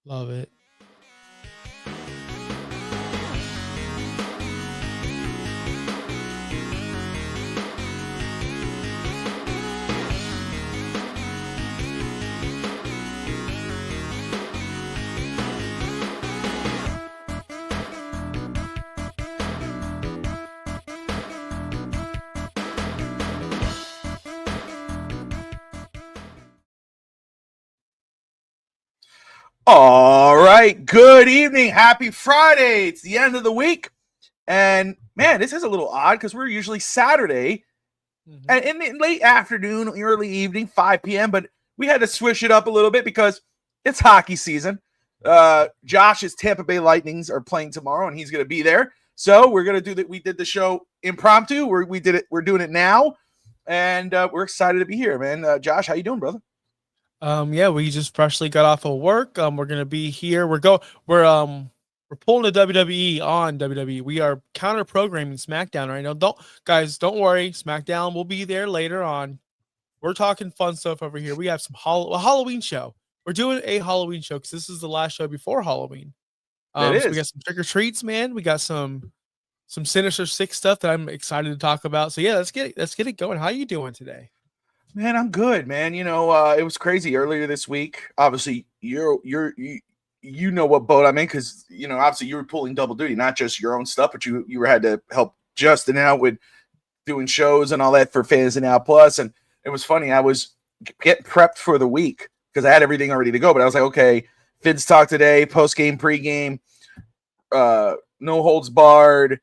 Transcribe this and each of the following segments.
Love it. All right. Good evening. Happy Friday. It's the end of the week. And man, this is a little odd because we're usually Saturday and in the late afternoon, early evening, 5 p.m. But we had to switch it up a little bit because it's hockey season. Josh's Tampa Bay Lightnings are playing tomorrow, and he's going to be there. So we're going to do that. We did the show impromptu. We did it. We're doing it now, and we're excited to be here, man. Josh, how you doing, brother? Yeah, we just freshly got off of work. We're gonna be here. We're pulling the WWE on WWE. We are counter programming SmackDown right now. Don't worry, SmackDown will be there later on. We're talking fun stuff over here. We have some a Halloween show. We're doing a Halloween show because this is the last show before Halloween. It So we got is. some trick or treats, man. We got some Sinister Six stuff that I'm excited to talk about. So yeah, let's get it going. How you doing today? Man, I'm good, man. It was crazy earlier this week. Obviously, you know what boat I'm in because obviously you were pulling double duty, not just your own stuff, but you had to help Justin out with doing shows and all that for Fans and Out Plus. And it was funny. I was getting prepped for the week because I had everything already to go. But I was like, okay, Fids talk today, post game, pre-game, no holds barred,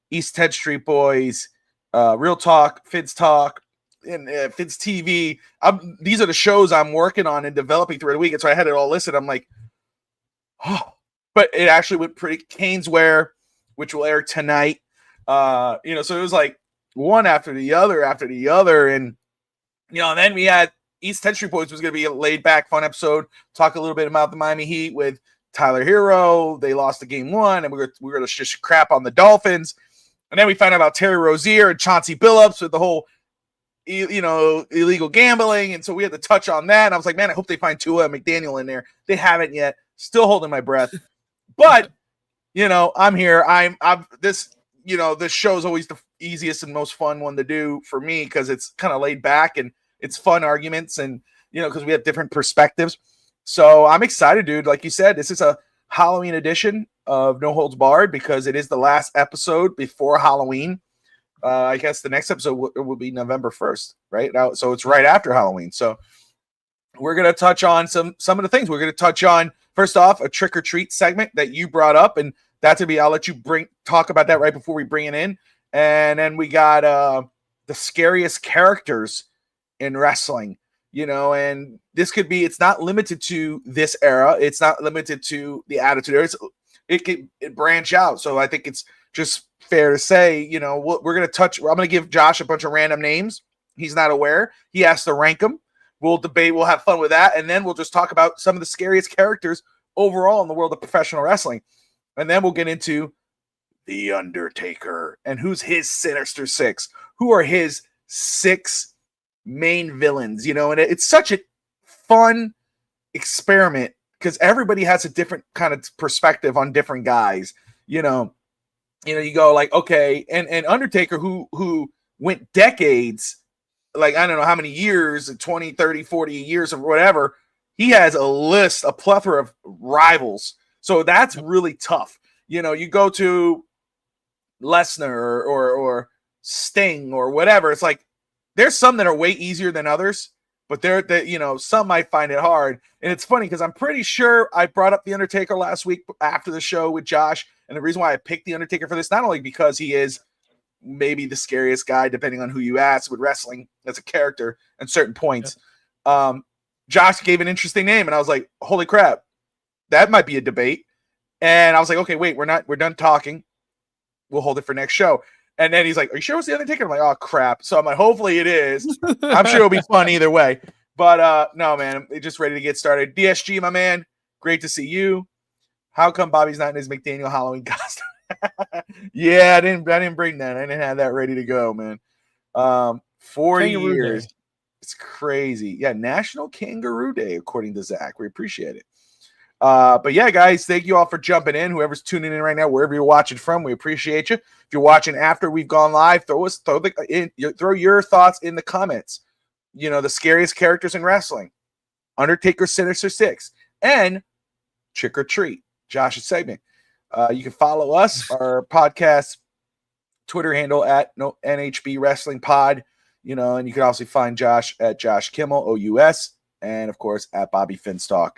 East 10th Street Boys, Real Talk, Fids Talk, and Fids TV. These are the shows I'm working on and developing through the week. And so I had it all listed. I'm like, oh, but it actually went pretty. Caneswear, which will air tonight. So it was like one after the other. And, then we had East 10th Street Boys was going to be a laid back, fun episode. Talk a little bit about the Miami Heat with Tyler Hero. They lost the game one, and we're going to just crap on the Dolphins. And then we found out about Terry Rozier and Chauncey Billups with the whole, illegal gambling. And so we had to touch on that. And I was like, man, I hope they find Tua McDaniel in there. They haven't yet. Still holding my breath. But, I'm here. I'm this, this show is always the easiest and most fun one to do for me because it's kind of laid back and it's fun arguments and, because we have different perspectives. So I'm excited, dude. Like you said, this is a Halloween edition of No Holds Barred because it is the last episode before Halloween. I guess the next episode will be November 1st, right? Now, so it's right after Halloween. So we're going to touch on some of the things. We're going to touch on, first off, a trick or treat segment that you brought up. And that's going to be, I'll let you talk about that right before we bring it in. And then we got the scariest characters in wrestling, and this could be, it's not limited to this era. It's not limited to the Attitude Era. It could branch out. So I think it's just fair to say, we're going to touch, I'm going to give Josh a bunch of random names. He's not aware. He has to rank them. We'll debate. We'll have fun with that. And then we'll just talk about some of the scariest characters overall in the world of professional wrestling. And then we'll get into The Undertaker and who's his Sinister Six. Who are his six main villains, and it's such a fun experiment because everybody has a different kind of perspective on different guys. You go like, okay, and Undertaker who went decades, like I don't know how many years, 20, 30, 40 years or whatever, he has a plethora of rivals. So that's really tough. You go to Lesnar or Sting or whatever, it's like there's some that are way easier than others, but some might find it hard. And it's funny because I'm pretty sure I brought up The Undertaker last week after the show with Josh. And the reason why I picked The Undertaker for this, not only because he is maybe the scariest guy, depending on who you ask with wrestling as a character at certain points. Yeah. Josh gave an interesting name, and I was like, holy crap, that might be a debate. And I was like, okay, wait, we're done talking. We'll hold it for next show. And then he's like, are you sure it's The Undertaker? I'm like, oh, crap. So I'm like, hopefully it is. I'm sure it'll be fun either way. But no, man, I'm just ready to get started. DSG, my man, great to see you. How come Bobby's not in his McDaniel Halloween costume? Yeah, I didn't bring that. I didn't have that ready to go, man. 40 Kangaroo years. Day. It's crazy. Yeah, National Kangaroo Day, according to Zach. We appreciate it. But yeah, guys, thank you all for jumping in. Whoever's tuning in right now, wherever you're watching from, we appreciate you. If you're watching after we've gone live, throw your thoughts in the comments. The scariest characters in wrestling, Undertaker, Sinister Six, and Trick or Treat, Josh's segment. You can follow us, our podcast Twitter handle at NHB Wrestling Pod, and you can also find Josh at Josh Kimmel, OUS, and of course at Bobby Finstock.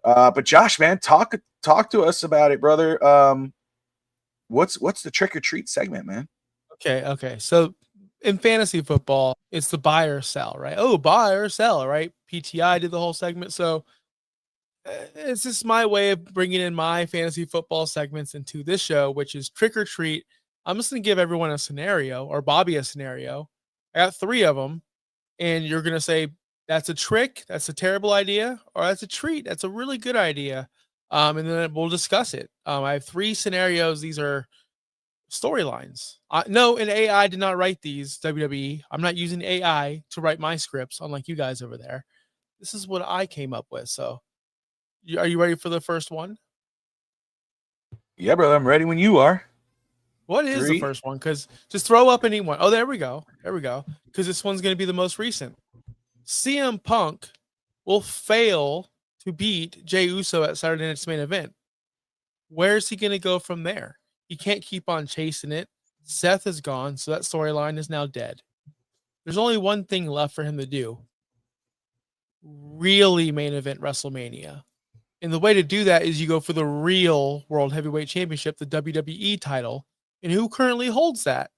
But Josh, man, talk to us about it, brother. What's the Trick or Treat segment, man? Okay. So in fantasy football, it's the buy or sell, right? Oh, buy or sell, right? PTI did the whole segment. So it's just my way of bringing in my fantasy football segments into this show, which is Trick or Treat. I'm just going to give everyone a scenario, or Bobby a scenario. I got 3 of them, and you're going to say, that's a trick, that's a terrible idea, or that's a treat, that's a really good idea. And then we'll discuss it. I have 3 scenarios. These are storylines. No, an AI did not write these, WWE. I'm not using AI to write my scripts, unlike you guys over there. This is what I came up with. So, are you ready for the first one? Yeah, brother, I'm ready when you are. What is the first one? Because just throw up anyone. Oh, there we go. Because this one's going to be the most recent. CM Punk will fail to beat Jey Uso at Saturday Night's Main Event. Where's he going to go from there? He can't keep on chasing it. Seth is gone, so that storyline is now dead. There's only one thing left for him to do. Really main event WrestleMania. And the way to do that is you go for the real World Heavyweight Championship, the WWE title. And who currently holds that?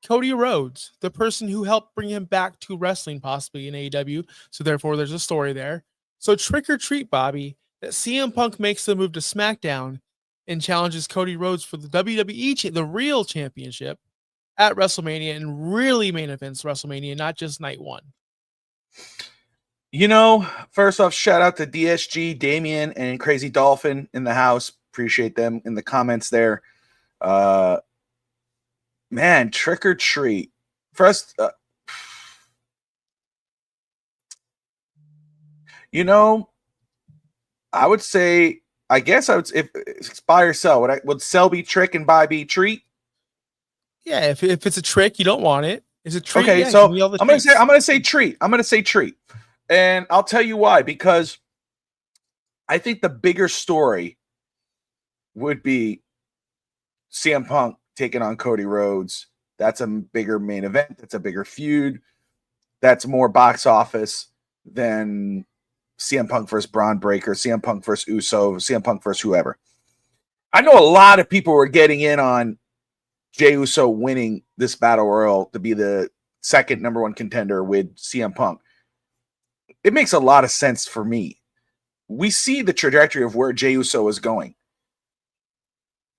Cody Rhodes, the person who helped bring him back to wrestling, possibly in AEW. So therefore, there's a story there. So trick or treat, Bobby, that CM Punk makes the move to SmackDown and challenges Cody Rhodes for the WWE, the real championship at WrestleMania, and really main events WrestleMania, not just night 1. First off, shout out to DSG, Damien, and Crazy Dolphin in the house. Appreciate them in the comments there. Man, trick or treat. First, I would say, if it's buy or sell, would sell be trick and buy be treat? Yeah, if it's a trick, you don't want it. It's a treat. Okay, yeah, so I'm gonna say treat. And I'll tell you why, because I think the bigger story would be CM Punk taking on Cody Rhodes. That's a bigger main event. That's a bigger feud. That's more box office than CM Punk versus Braun Breaker, CM Punk versus Uso, CM Punk versus whoever. I know a lot of people were getting in on Jey Uso winning this battle royal to be the second number 1 contender with CM Punk. It makes a lot of sense for me. We see the trajectory of where Jey Uso is going.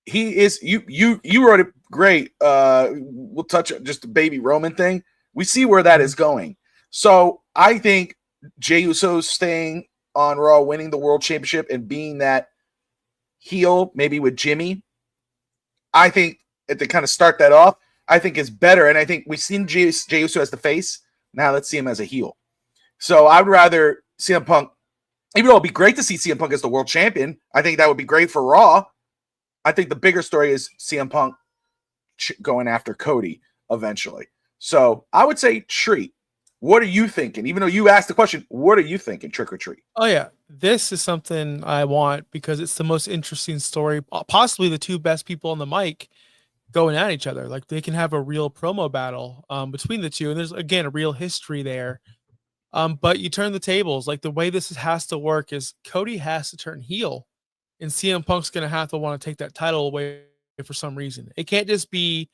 He is you wrote it great. We'll touch just the baby Roman thing. We see where that is going. So I think Jey Uso staying on Raw, winning the World Championship, and being that heel, maybe with Jimmy, I think to kind of start that off, I think is better. And I think we've seen Jey Uso as the face. Now let's see him as a heel. So I'd rather CM Punk, even though it'd be great to see CM Punk as the world champion, I think that would be great for Raw. I think the bigger story is CM Punk going after Cody eventually. So I would say treat. What are you thinking? Even though you asked the question, what are you thinking, trick or treat? Oh, yeah. This is something I want because it's the most interesting story. Possibly the 2 best people on the mic going at each other. Like, they can have a real promo battle between the 2. And there's, again, a real history there. But you turn the tables. Like, the way this has to work is Cody has to turn heel. And CM Punk's going to have to want to take that title away for some reason. It can't just be,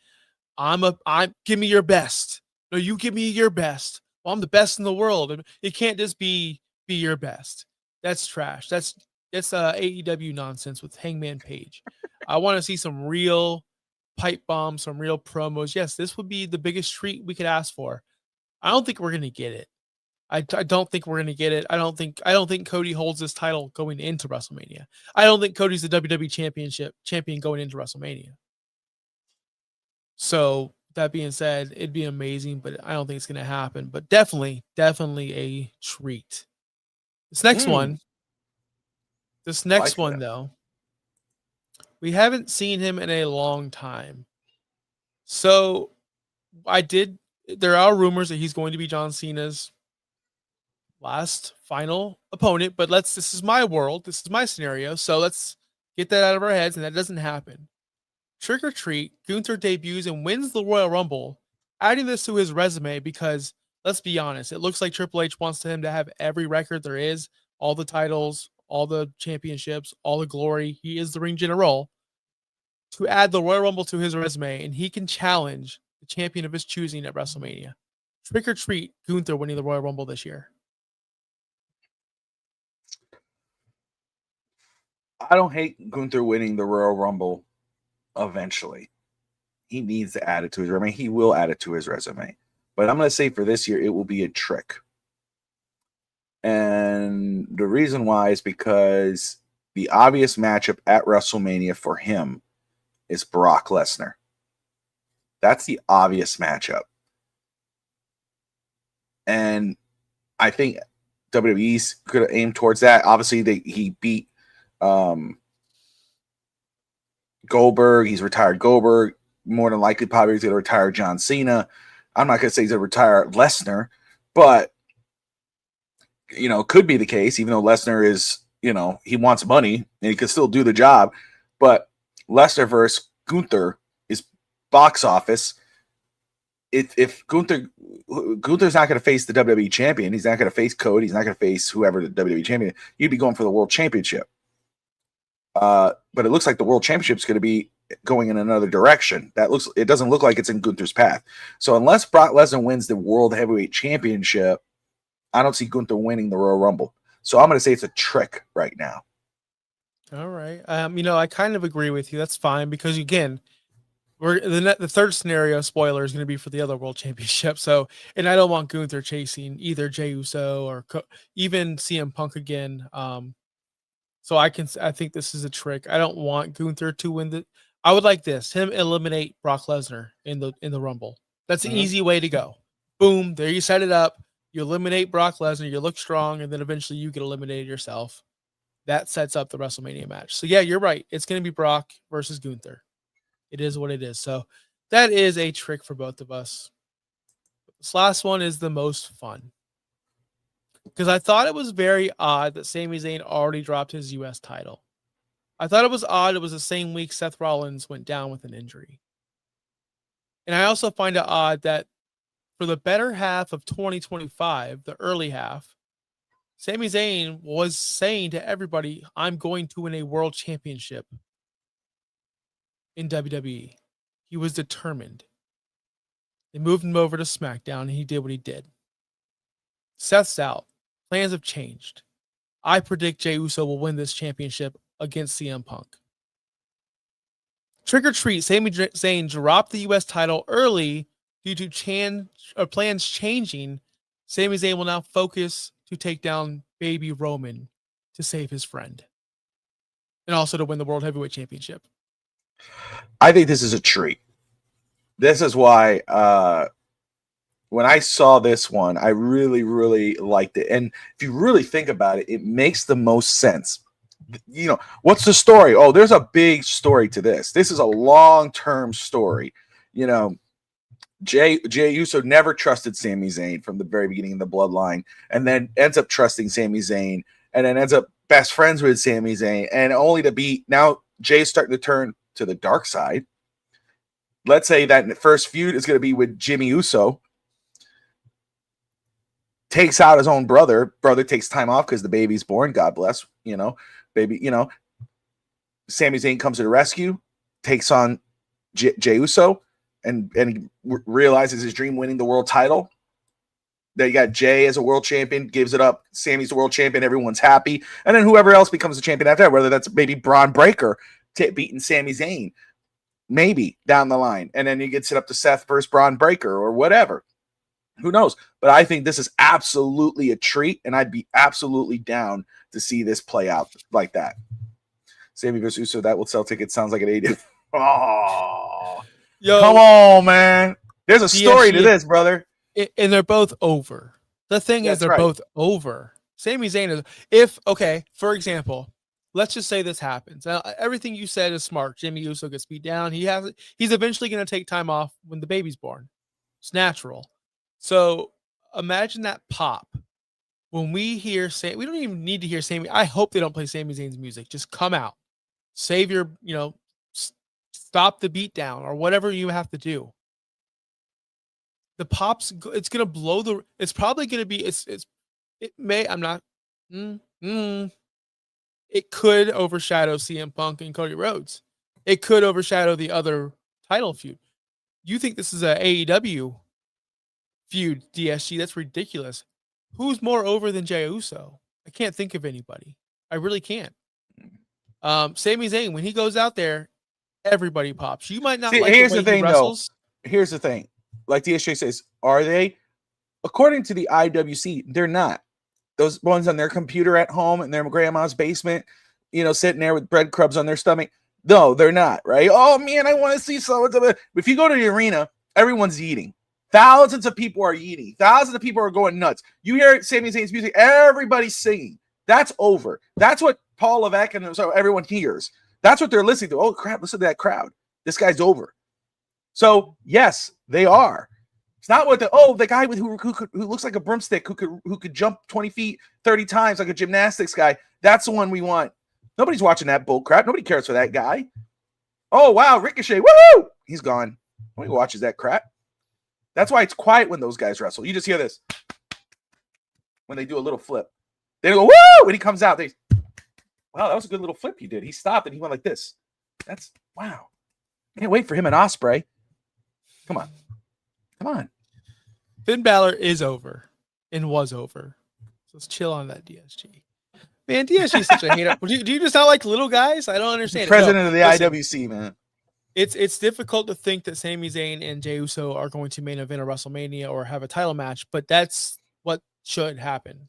give me your best. No, you give me your best. Well, I'm the best in the world. It can't just be your best. That's trash. That's AEW nonsense with Hangman Page. I want to see some real pipe bombs, some real promos. Yes, this would be the biggest treat we could ask for. I don't think we're going to get it. I don't think we're going to get it. I don't think Cody holds this title going into WrestleMania. I don't think Cody's the WWE champion going into WrestleMania. So that being said, it'd be amazing, but I don't think it's going to happen. But definitely a treat. This next one, This I like next one, that. though, we haven't seen him in a long time. So I did. There are rumors that he's going to be John Cena's last final opponent, but this is my world. This is my scenario. So let's get that out of our heads, and that doesn't happen. Trick or treat, Gunther debuts and wins the Royal Rumble, adding this to his resume because let's be honest, it looks like Triple H wants him to have every record there is, all the titles, all the championships, all the glory. He is the ring general. To add the Royal Rumble to his resume, and he can challenge the champion of his choosing at WrestleMania. Trick or treat, Gunther winning the Royal Rumble this year. I don't hate Gunther winning the Royal Rumble eventually. He needs to add it to his resume. He will add it to his resume. But I'm going to say for this year, it will be a trick. And the reason why is because the obvious matchup at WrestleMania for him is Brock Lesnar. That's the obvious matchup. And I think WWE could have aimed towards that. Obviously, he beat Goldberg. He's retired Goldberg. More than likely, probably he's going to retire John Cena. I'm not going to say he's going to retire Lesnar, but could be the case, even though Lesnar is, he wants money and he can still do the job. But Lesnar versus Gunther is box office. If Gunther's not going to face the WWE champion, he's not going to face Cody, he's not going to face whoever the WWE champion, you'd be going for the world championship. But it looks like the world championship is going to be going in another direction. It doesn't look like it's in Gunther's path. So unless Brock Lesnar wins the world heavyweight championship, I don't see Gunther winning the Royal Rumble. So I'm going to say it's a trick right now. All right. I kind of agree with you. That's fine because again, the third scenario spoiler is going to be for the other world championship. So, and I don't want Gunther chasing either Jey Uso or even CM Punk again. So I think this is a trick. I don't want Gunther to win I would like him eliminate Brock Lesnar in the Rumble. That's an easy way to go. Boom, there you set it up. You eliminate Brock Lesnar, you look strong, and then eventually you get eliminated yourself. That sets up the WrestleMania match. So yeah, you're right. It's going to be Brock versus Gunther. It is what it is. So that is a trick for both of us. This last one is the most fun. Because I thought it was very odd that Sami Zayn already dropped his U.S. title. I thought it was odd it was the same week Seth Rollins went down with an injury. And I also find it odd that for the better half of 2025, the early half, Sami Zayn was saying to everybody, I'm going to win a world championship in WWE. He was determined. They moved him over to SmackDown, and he did what he did. Seth's out. Plans have changed. I predict Jey Uso will win this championship against CM Punk. Trick or treat, Sami Zayn dropped the U.S. title early due to plans changing. Sami Zayn will now focus to take down baby Roman to save his friend. And also to win the World Heavyweight Championship. I think this is a treat. This is why when I saw this one, I really, really liked it. And if you really think about it, it makes the most sense. What's the story? Oh, there's a big story to this. This is a long-term story. Jey Uso never trusted Sami Zayn from the very beginning of the bloodline, and then ends up trusting Sami Zayn, and then ends up best friends with Sami Zayn, and only to be now Jay's starting to turn to the dark side. Let's say that first feud is going to be with Jimmy Uso. Takes out his own brother. Brother takes time off because the baby's born. God bless. Baby. Sami Zayn comes to the rescue, takes on Jey Uso, and he realizes his dream, winning the world title. Then you got Jay as a world champion, gives it up. Sammy's the world champion. Everyone's happy. And then whoever else becomes the champion after that, whether that's maybe Braun Breaker beating Sami Zayn, maybe down the line. And then you get set up to Seth versus Braun Breaker or whatever. Who knows? But I think this is absolutely a treat, and I'd be absolutely down to see this play out like that. Sami versus Uso, that will sell tickets. Sounds like an 80. Oh, yo, come on, man. There's a story to this, brother. And they're both over. The thing is, they're both over. Sami Zayn is, for example, let's just say this happens. Now, everything you said is smart. Jimmy Uso gets beat down. He's eventually going to take time off when the baby's born. It's natural. So imagine that pop when we hear we don't even need to hear Sami. I hope they don't play Sami Zayn's music. Just come out, save your, stop the beat down or whatever you have to do. The pop's, it's gonna blow the. It's probably gonna be. It may. I'm not. It could overshadow CM Punk and Cody Rhodes. It could overshadow the other title feud. You think this is a AEW feud, DSG? That's ridiculous. Who's more over than Jey Uso? I can't think of anybody. I really can't. Sami Zayn, when he goes out there, everybody pops. You might not like here's the way the thing, he wrestles. Here's the thing. Like DSJ says, are they? According to the IWC, they're not. Those ones on their computer at home in their grandma's basement, sitting there with breadcrumbs on their stomach. No, they're not, right? Oh, man, I want to see someone. If you go to the arena, everyone's eating. Thousands of people are eating. Thousands of people are going nuts. You hear Sami Zayn's music, everybody's singing. That's over. That's what Paul Levesque and so everyone hears. That's what they're listening to. Oh, crap, listen to that crowd. This guy's over. So, yes, they are. It's not what the guy with who looks like a broomstick who could jump 20 feet 30 times like a gymnastics guy. That's the one we want. Nobody's watching that bull crap. Nobody cares for that guy. Oh, wow, Ricochet. Woohoo! He's gone. Nobody watches that crap. That's why it's quiet when those guys wrestle. You just hear this. When they do a little flip. They go, woo! When he comes out, wow, that was a good little flip he did. He stopped and he went like this. That's, wow. Can't wait for him and Ospreay. Come on. Finn Balor is over and was over. So let's chill on that, DSG. Man, DSG is such a hater. Do you just not like little guys? I don't understand. President of the IWC, man. It's difficult to think that Sami Zayn and Jey Uso are going to main event a WrestleMania or have a title match, but that's what should happen.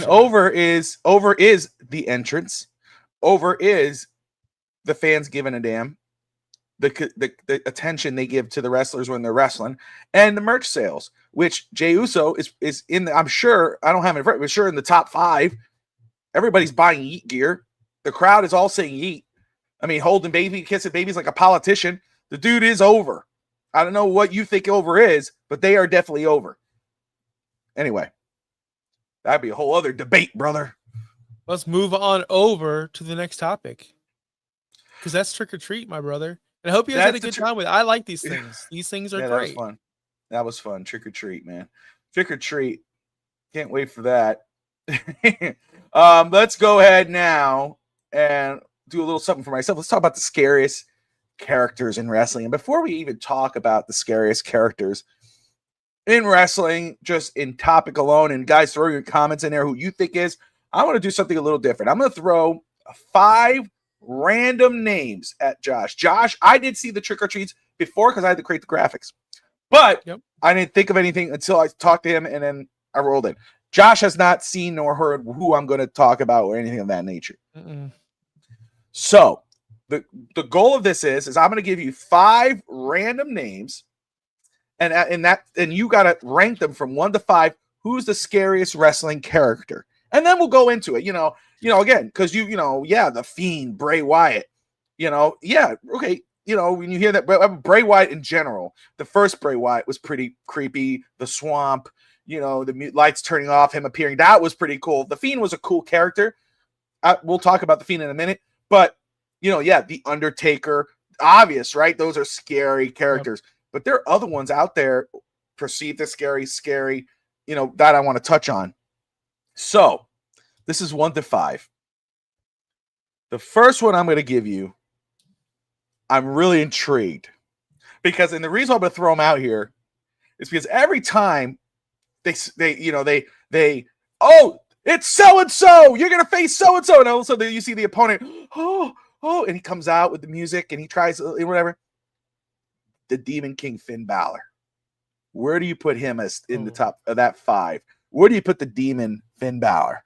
Over is the entrance. Over is the fans giving a damn. The attention they give to the wrestlers when they're wrestling, and the merch sales, which Jey Uso is in the, I'm sure, I don't have it, but sure in the top 5. Everybody's buying Yeet gear. The crowd is all saying Yeet. I mean, holding baby, kissing babies like a politician. The dude is over. I don't know what you think over is, but they are definitely over. Anyway, that'd be a whole other debate, brother. Let's move on over to the next topic, because that's Trick or Treat, my brother. And I hope you guys had a good time with it. I like these things. These things are great. That was fun. Trick or Treat, man. Trick or Treat. Can't wait for that. Let's go ahead now and do a little something for myself. Let's talk about the scariest characters in wrestling. And before we even talk about the scariest characters in wrestling, just in topic alone, and guys, throw your comments in there who you think is, I want to do something a little different. I'm going to throw 5 random names at Josh. Josh, I did see the Trick or Treats before because I had to create the graphics, but I didn't think of anything until I talked to him, and then I rolled in. Josh has not seen nor heard who I'm going to talk about or anything of that nature. So the goal of this is I'm going to give you 5 random names, and you got to rank them from 1 to 5. Who's the scariest wrestling character? And then we'll go into it, again, because the Fiend, Bray Wyatt, okay, when you hear that, Bray Wyatt in general, the first Bray Wyatt was pretty creepy. The swamp, the lights turning off, him appearing, that was pretty cool. The Fiend was a cool character. We'll talk about the Fiend in a minute, but the Undertaker, obvious, right? Those are scary characters, but there are other ones out there perceived as scary, that I want to touch on. So this is 1 to 5. The first one I'm going to give you, I'm really intrigued because, and the reason I'm going to throw them out here is because every time they it's so-and-so, you're going to face so-and-so. And all of a sudden you see the opponent, and he comes out with the music and he tries whatever. The Demon King, Finn Balor. Where do you put him as in the top of that 5? Where do you put the Demon Finn Balor?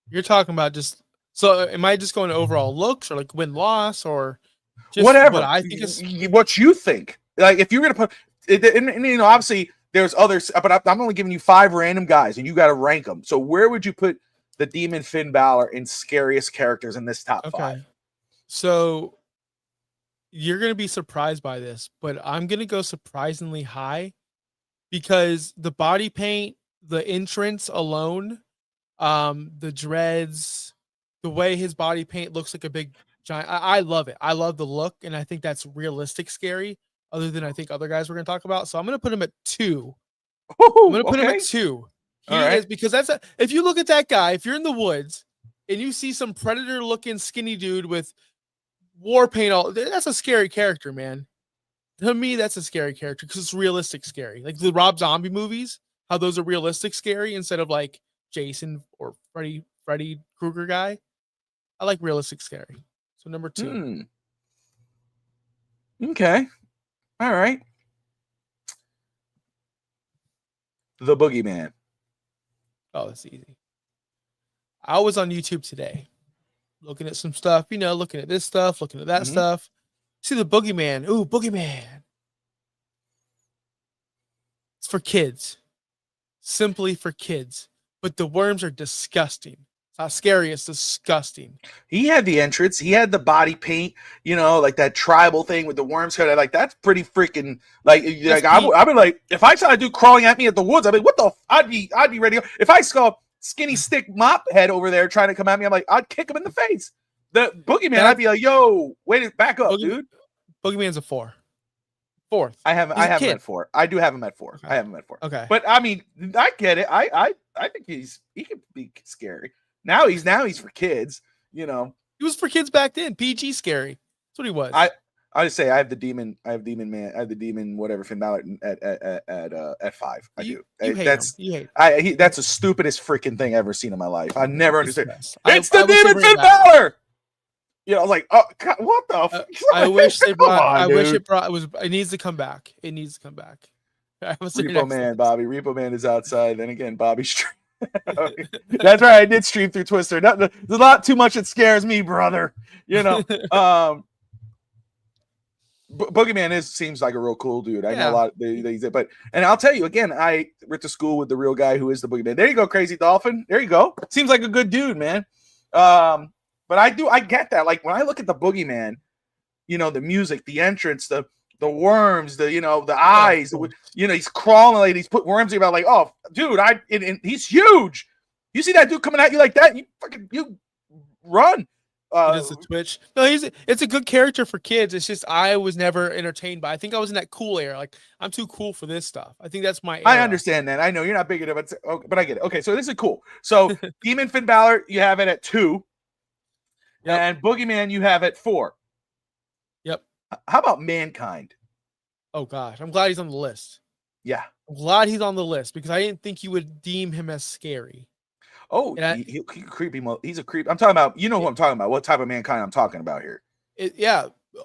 You're talking about just, so am I just going to overall looks or like win-loss or just whatever? What I think is what you think. Like if you're going to put it, and obviously there's others, but I'm only giving you 5 random guys and you got to rank them. So where would you put the Demon Finn Balor in scariest characters in this top 5. Okay. So you're going to be surprised by this, but I'm going to go surprisingly high because the body paint, the entrance alone, the dreads, the way his body paint looks like a big giant. I love it. I love the look, and I think that's realistic scary, other than I think other guys we're going to talk about. So I'm going to put him at 2. I'm going to put him at 2. He is, because if you look at that guy, if you're in the woods and you see some predator looking skinny dude with war paint, that's a scary character, man. To me, that's a scary character because it's realistic scary. Like the Rob Zombie movies, how those are realistic scary instead of like Jason or Freddy Krueger guy. I like realistic scary. So number 2. Okay. All right. The Boogeyman. Oh, that's easy. I was on YouTube today looking at some stuff, looking at this stuff, looking at that stuff. See the Boogeyman. Ooh, Boogeyman. It's for kids. Simply for kids. But the worms are disgusting. It's not scary, it's disgusting. He had the entrance. He had the body paint, like that tribal thing with the worms. Like, that's pretty freaking, I'd be like, if I saw a dude crawling at me at the woods, I'd be, what the, I'd be ready to go. If I saw skinny stick mop head over there trying to come at me, I'm like, I'd kick him in the face. The Boogeyman, I'd be like, yo, wait, back up, dude. Boogeyman's a 4. 4th. I have him at 4. I do have him at 4. Okay. I have him at 4. Okay. But I mean, I get it. I think he can be scary. Now he's for kids, He was for kids back then. PG scary. That's what he was. I just say I have the demon whatever Finn Balor at 5. I do. That's the stupidest freaking thing I've ever seen in my life. I never understood. It's the demon Finn Balor. I was like, oh, God, what the? I wish they brought. It needs to come back. It needs to come back. Repo Man, Bobby. Repo Man is outside. Then again, Bobby stream. That's right. I did stream through Twister. There's a lot too much that scares me, brother. Boogeyman seems like a real cool dude. I know a lot. And I'll tell you again, I went to school with the real guy who is the Boogeyman. There you go, Crazy Dolphin. There you go. Seems like a good dude, man. But I get that. Like when I look at the Boogeyman, the music, the entrance, the worms, the eyes, he's crawling, like he's put worms about, like, oh, dude, he's huge. You see that dude coming at you like that, you run. It's a Twitch. No, it's a good character for kids. It's just I was never entertained by. I think I was in that cool era. Like I'm too cool for this stuff. I think that's my era. I understand that. I know you're not big enough, but I get it. Okay, so this is cool. So Demon Finn Balor, you have it at 2. Yep. And Boogeyman, you have at 4. Yep. How about Mankind? Oh gosh, I'm glad he's on the list. Yeah, I'm glad he's on the list because I didn't think you would deem him as scary. Oh, he creepy. He's a creep. I'm talking about. Who I'm talking about. What type of Mankind I'm talking about here?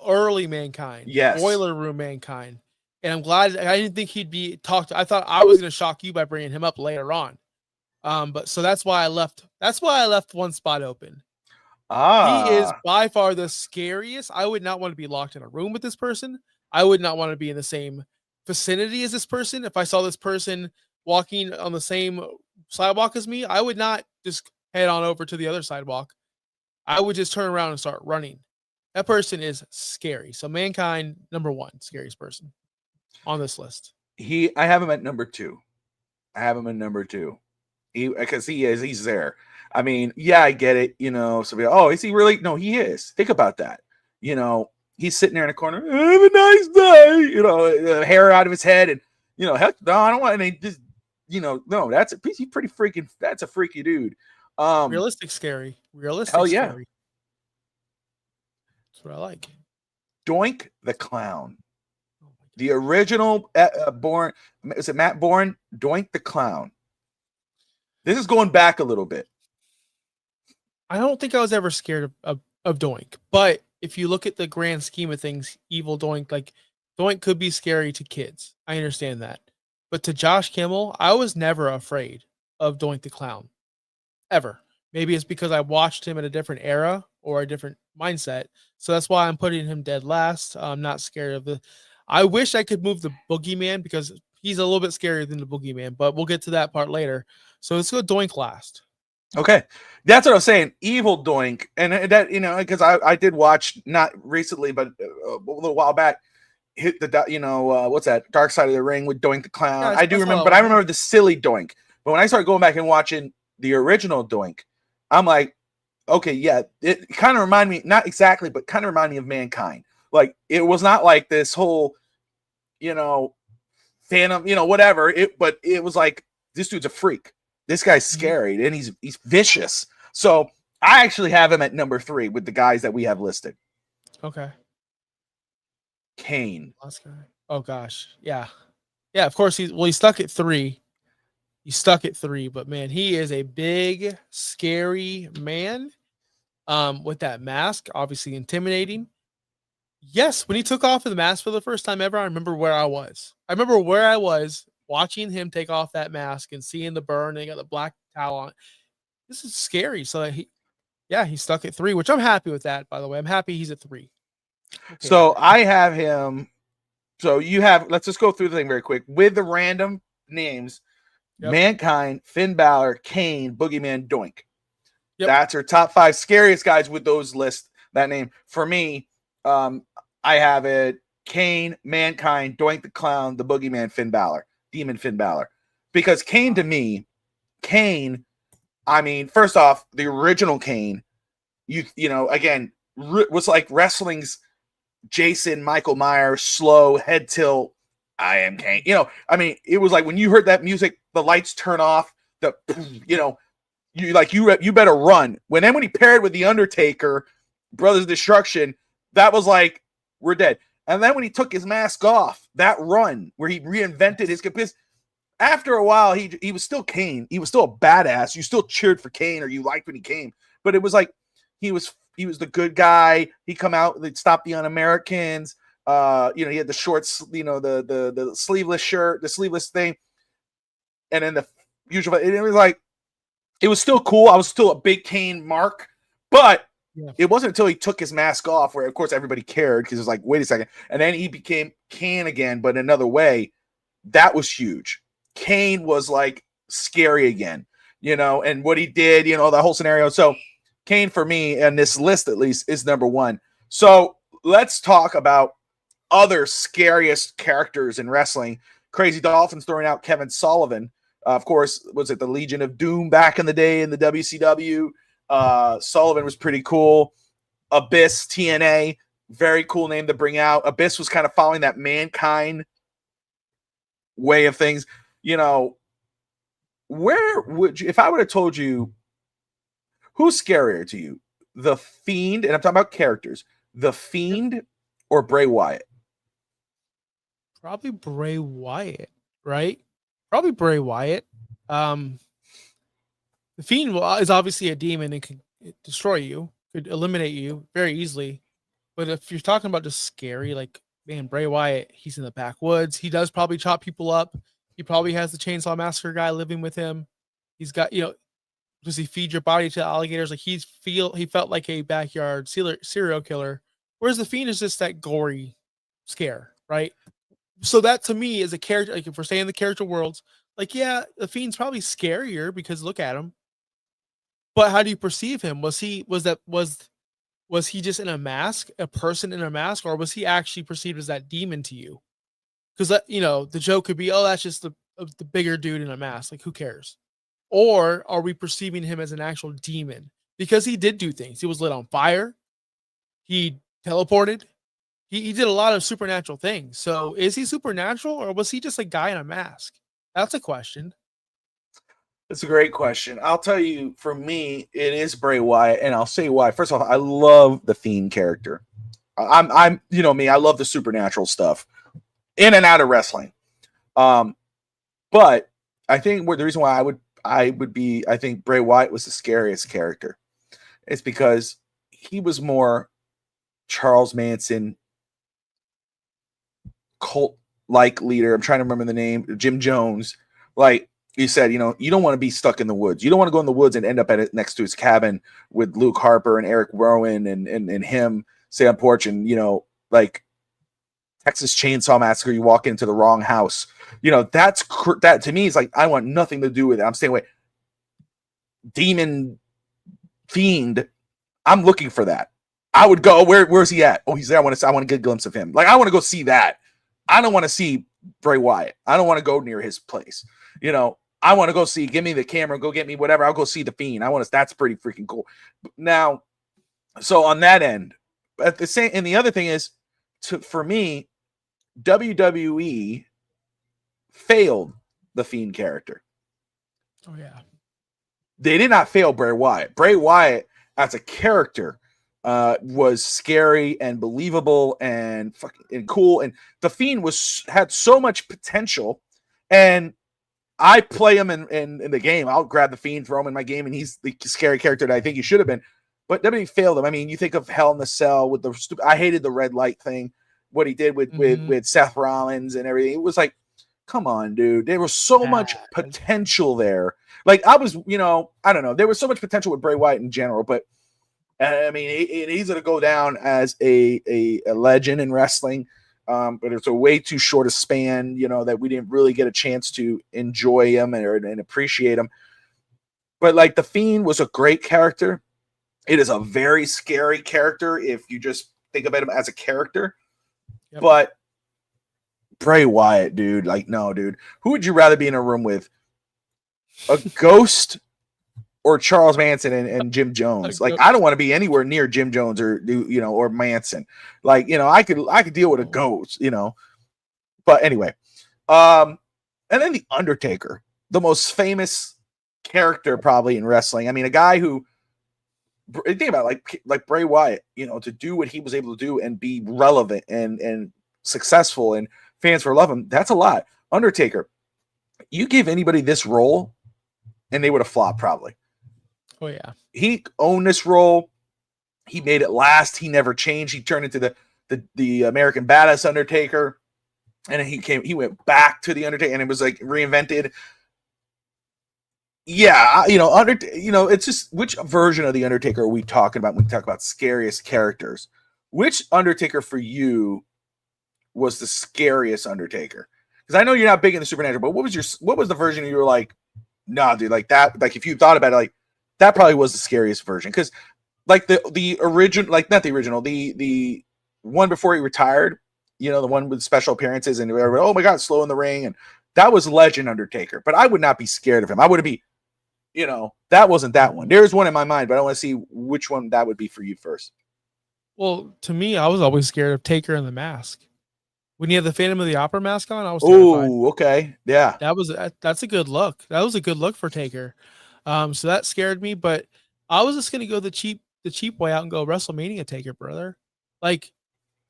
Early Mankind. Yes. Boiler Room Mankind. And I'm glad. I didn't think he'd be talked to. I thought I was going to shock you by bringing him up later on. But so that's why I left. That's why I left one spot open. He is by far the scariest. I would not want to be locked in a room with this person. I would not want to be in the same vicinity as this person. If I saw this person walking on the same sidewalk as me, I would not just head on over to the other sidewalk. I would just turn around and start running. That person is scary. So Mankind, number 1, scariest person on this list. I have him at number 2. I have him at number 2. Because he's there. I mean, yeah, I get it. So is he really? No, he is. Think about that. He's sitting there in a corner. Have a nice day. Hair out of his head, and heck, no, I don't want any. Just no, he's pretty freaking. That's a freaky dude. Realistic, scary. Realistic, hell yeah. Scary. That's what I like. Doink the Clown. The original Bourne. Is it Matt Bourne? Doink the Clown. This is going back a little bit. I don't think I was ever scared of Doink, but if you look at the grand scheme of things, evil Doink, like Doink could be scary to kids. I understand that. But to Josh Kimmel, I was never afraid of Doink the Clown. Ever. Maybe it's because I watched him in a different era or a different mindset. So that's why I'm putting him dead last. I'm not scared of I wish I could move the Boogeyman because he's a little bit scarier than the Boogeyman, but we'll get to that part later. So let's go Doink last. Okay, that's what I was saying. Evil Doink, and that because I did watch not recently, but a little while back. Hit the what's that? Dark Side of the Ring with Doink the Clown. Yeah, I do that's what remember, I but I was. remember the silly Doink. But when I started going back and watching the original Doink, I'm like, okay, yeah, it kind of reminded me, not exactly, but kind of reminded me of Mankind. Like it was not like this whole, you know, Phantom, whatever. But it was like this dude's a freak. This guy's Mhm. scary and he's vicious. So I actually have him at number 3 with the guys that we have listed. Okay. Kane. Last guy. Oh gosh. Yeah. Yeah, of course he's stuck at 3. He's stuck at 3, but man, he is a big, scary man. With that mask, obviously intimidating. Yes, when he took off the mask for the first time ever, I remember where I was. I remember where I was watching him take off that mask and seeing the burn and he got the black towel on. This is scary. So he's stuck at 3, which I'm happy with that, by the way. I'm happy he's at 3. Okay with So that. I have him. So you have, let's just go through the thing very quick with the random names: Yep. Mankind, Finn Balor, Kane, Boogeyman, Doink. Yep. That's our top 5 scariest guys with those lists. That name for me, I have it: Kane, Mankind, Doink the Clown, the Boogeyman, Finn Balor, Demon Finn Balor. Because Kane to me, Kane, I mean, first off, the original Kane, again, was like wrestling's Jason Michael Myers, slow head tilt. I am Kane. I mean, it was like when you heard that music, the lights turn off. The you better run. When he paired with the Undertaker, Brothers Destruction, that was like we're dead. And then when he took his mask off, that run where he reinvented his because after a while he was still Kane. He was still a badass. You still cheered for Kane or you liked when he came, but it was like he was the good guy. He come out, they'd stop the un-Americans. He had the shorts, the sleeveless shirt, the sleeveless thing, and then the usual. It was like it was still cool. I was still a big Kane mark, but Yeah. it wasn't until he took his mask off where, of course, everybody cared because it was like, wait a second, and then he became Kane again, but another way. That was huge. Kane was like scary again, and what he did, the whole scenario. So Kane for me, and this list at least, is number 1. So let's talk about other scariest characters in wrestling. Crazy Dolphins throwing out Kevin Sullivan. Of course, was it the Legion of Doom back in the day in the WCW? Sullivan was pretty cool. Abyss, TNA, very cool name to bring out. Abyss was kind of following that Mankind way of things. Where would you, if I would have told you, who's scarier to you, the Fiend, and I'm talking about characters, the Fiend or Bray Wyatt? Probably Bray Wyatt, right? Probably Bray Wyatt. Um, the Fiend is obviously a demon and can destroy you, could eliminate you very easily. But if you're talking about just scary, like man, Bray Wyatt, he's in the backwoods. He does probably chop people up. He probably has the Chainsaw Massacre guy living with him. He's got, does he feed your body to alligators? Like he felt like a backyard serial killer. Whereas the Fiend is just that gory scare, right? So that to me is a character. Like if we're saying the character worlds, like yeah, the Fiend's probably scarier because look at him. But how do you perceive him? Was he just in a mask, a person in a mask, or was he actually perceived as that demon to you? Because the joke could be, oh, that's just the bigger dude in a mask. Like who cares? Or are we perceiving him as an actual demon? Because he did do things. He was lit on fire. He teleported. He did a lot of supernatural things. So is he supernatural or was he just a guy in a mask? That's a question. That's a great question. I'll tell you, for me, it is Bray Wyatt, and I'll say why. First off, I love the Fiend character. I'm, me. I love the supernatural stuff in and out of wrestling. But I think the reason why I think Bray Wyatt was the scariest character. It's because he was more Charles Manson cult like leader. I'm trying to remember the name, Jim Jones. Like you said, you don't want to be stuck in the woods. You don't want to go in the woods and end up next to his cabin with Luke Harper and Eric Rowan and him say on porch and like Texas Chainsaw Massacre. You walk into the wrong house. That to me is like I want nothing to do with it. I'm staying away. demon fiend, I'm looking for that. I would go, where's he at? Oh, he's there. I want to get a glimpse of him. Like, I want to go see that. I don't want to see Bray Wyatt. I don't want to go near his place. You know, I want to go see, give me the camera, go get me whatever. I'll go see the Fiend. That's pretty freaking cool. Now, so on that end, at the same, and the other thing is, for me, WWE failed the Fiend character. Oh yeah. They did not fail Bray Wyatt. Bray Wyatt as a character was scary and believable and fucking and cool. And the Fiend had so much potential. And I play him in the game. I'll grab the Fiend, throw him in my game, and he's the scary character that I think he should have been. But WWE failed him. I mean, you think of Hell in the Cell with the I hated the red light thing, what he did with Seth Rollins and everything. It was like, come on, dude. There was so much potential there. Like, I was, I don't know. There was so much potential with Bray Wyatt in general, but I mean, he's going to go down as a legend in wrestling. But it's a way too short a span, that we didn't really get a chance to enjoy him and appreciate him. But like, the Fiend was a great character. It is a very scary character if you just think about him as a character. Yep. But Bray Wyatt, dude, like, no, dude. Who would you rather be in a room with? A ghost or Charles Manson and Jim Jones? Like, I don't want to be anywhere near Jim Jones or Manson. Like, I could deal with a ghost, But anyway, and then the Undertaker, the most famous character probably in wrestling. I mean, a guy who, think about it, like Bray Wyatt, to do what he was able to do and be relevant and successful and fans will love him. That's a lot. Undertaker, you give anybody this role and they would have flopped probably. Oh yeah. He owned this role. He made it last. He never changed. He turned into the American Badass Undertaker. And then he went back to the Undertaker and it was like reinvented. Yeah, it's just, which version of the Undertaker are we talking about when we talk about scariest characters? Which Undertaker for you was the scariest Undertaker? Because I know you're not big in the Supernatural, but what was the version you were like, nah, dude, like that, like if you thought about it, like that probably was the scariest version. Because like the original, like not the original, the one before he retired, the one with special appearances and oh my God, slow in the ring, and that was Legend Undertaker. But I would not be scared of him. I wouldn't be, that wasn't that one. There's one in my mind, but I want to see which one that would be for you first. Well, to me, I was always scared of Taker and the Mask. When you had the Phantom of the Opera mask on, I was terrified. Oh, okay. Yeah. That's a good look. That was a good look for Taker. So that scared me, but I was just gonna go the cheap way out and go WrestleMania Taker, brother. Like,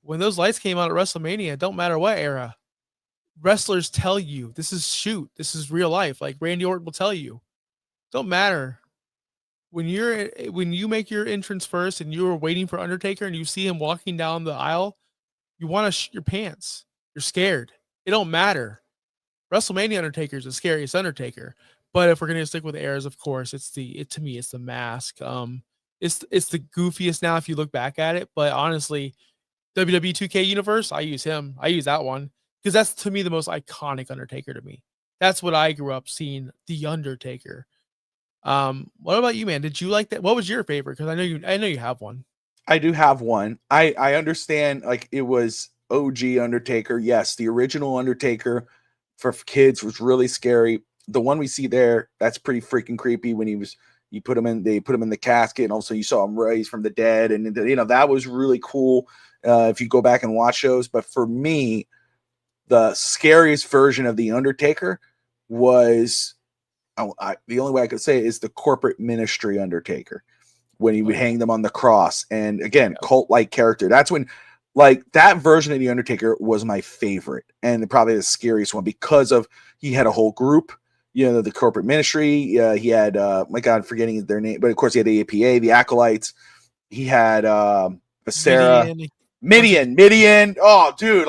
when those lights came out at WrestleMania, don't matter what era, wrestlers tell you this is real life. Like Randy Orton will tell you, don't matter. When you make your entrance first and you're waiting for Undertaker and you see him walking down the aisle, you want to shit your pants. You're scared. It don't matter. WrestleMania Undertaker is the scariest Undertaker. But if we're gonna stick with the eras, of course, to me it's the Mask. It's the goofiest now if you look back at it. But honestly, WWE 2K Universe, I use him. I use that one because that's to me the most iconic Undertaker to me. That's what I grew up seeing, the Undertaker. What about you, man? Did you like that? What was your favorite? Because I know you have one. I do have one. I understand, like, it was OG Undertaker. Yes, the original Undertaker for kids was really scary. The one we see there, that's pretty freaking creepy when they put him in the casket, and also you saw him raised from the dead, and that was really cool. If you go back and watch those. But for me, the scariest version of the Undertaker was, the only way I could say it is the corporate ministry Undertaker, when he would hang them on the cross. And again, cult-like character. That's when, like, that version of the Undertaker was my favorite and probably the scariest one because of he had a whole group, the corporate ministry. He had, my God, I'm forgetting their name, but of course he had the APA, the Acolytes. He had Sarah, Midian. Oh, dude,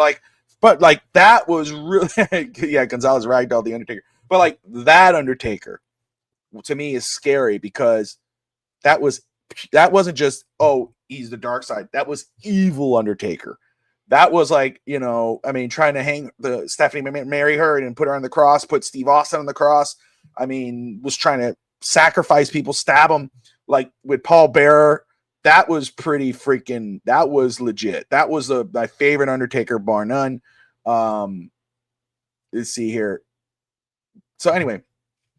but that was really, yeah, Gonzalez Ragdoll, the Undertaker. But like that Undertaker to me is scary because that wasn't just, oh, he's the dark side. That was evil Undertaker. That was like, trying to hang Stephanie, marry her and put her on the cross, put Steve Austin on the cross. I mean, was trying to sacrifice people, stab them, like with Paul Bearer. That was pretty freaking. That was legit. That was my favorite Undertaker, bar none. Let's see here. So anyway,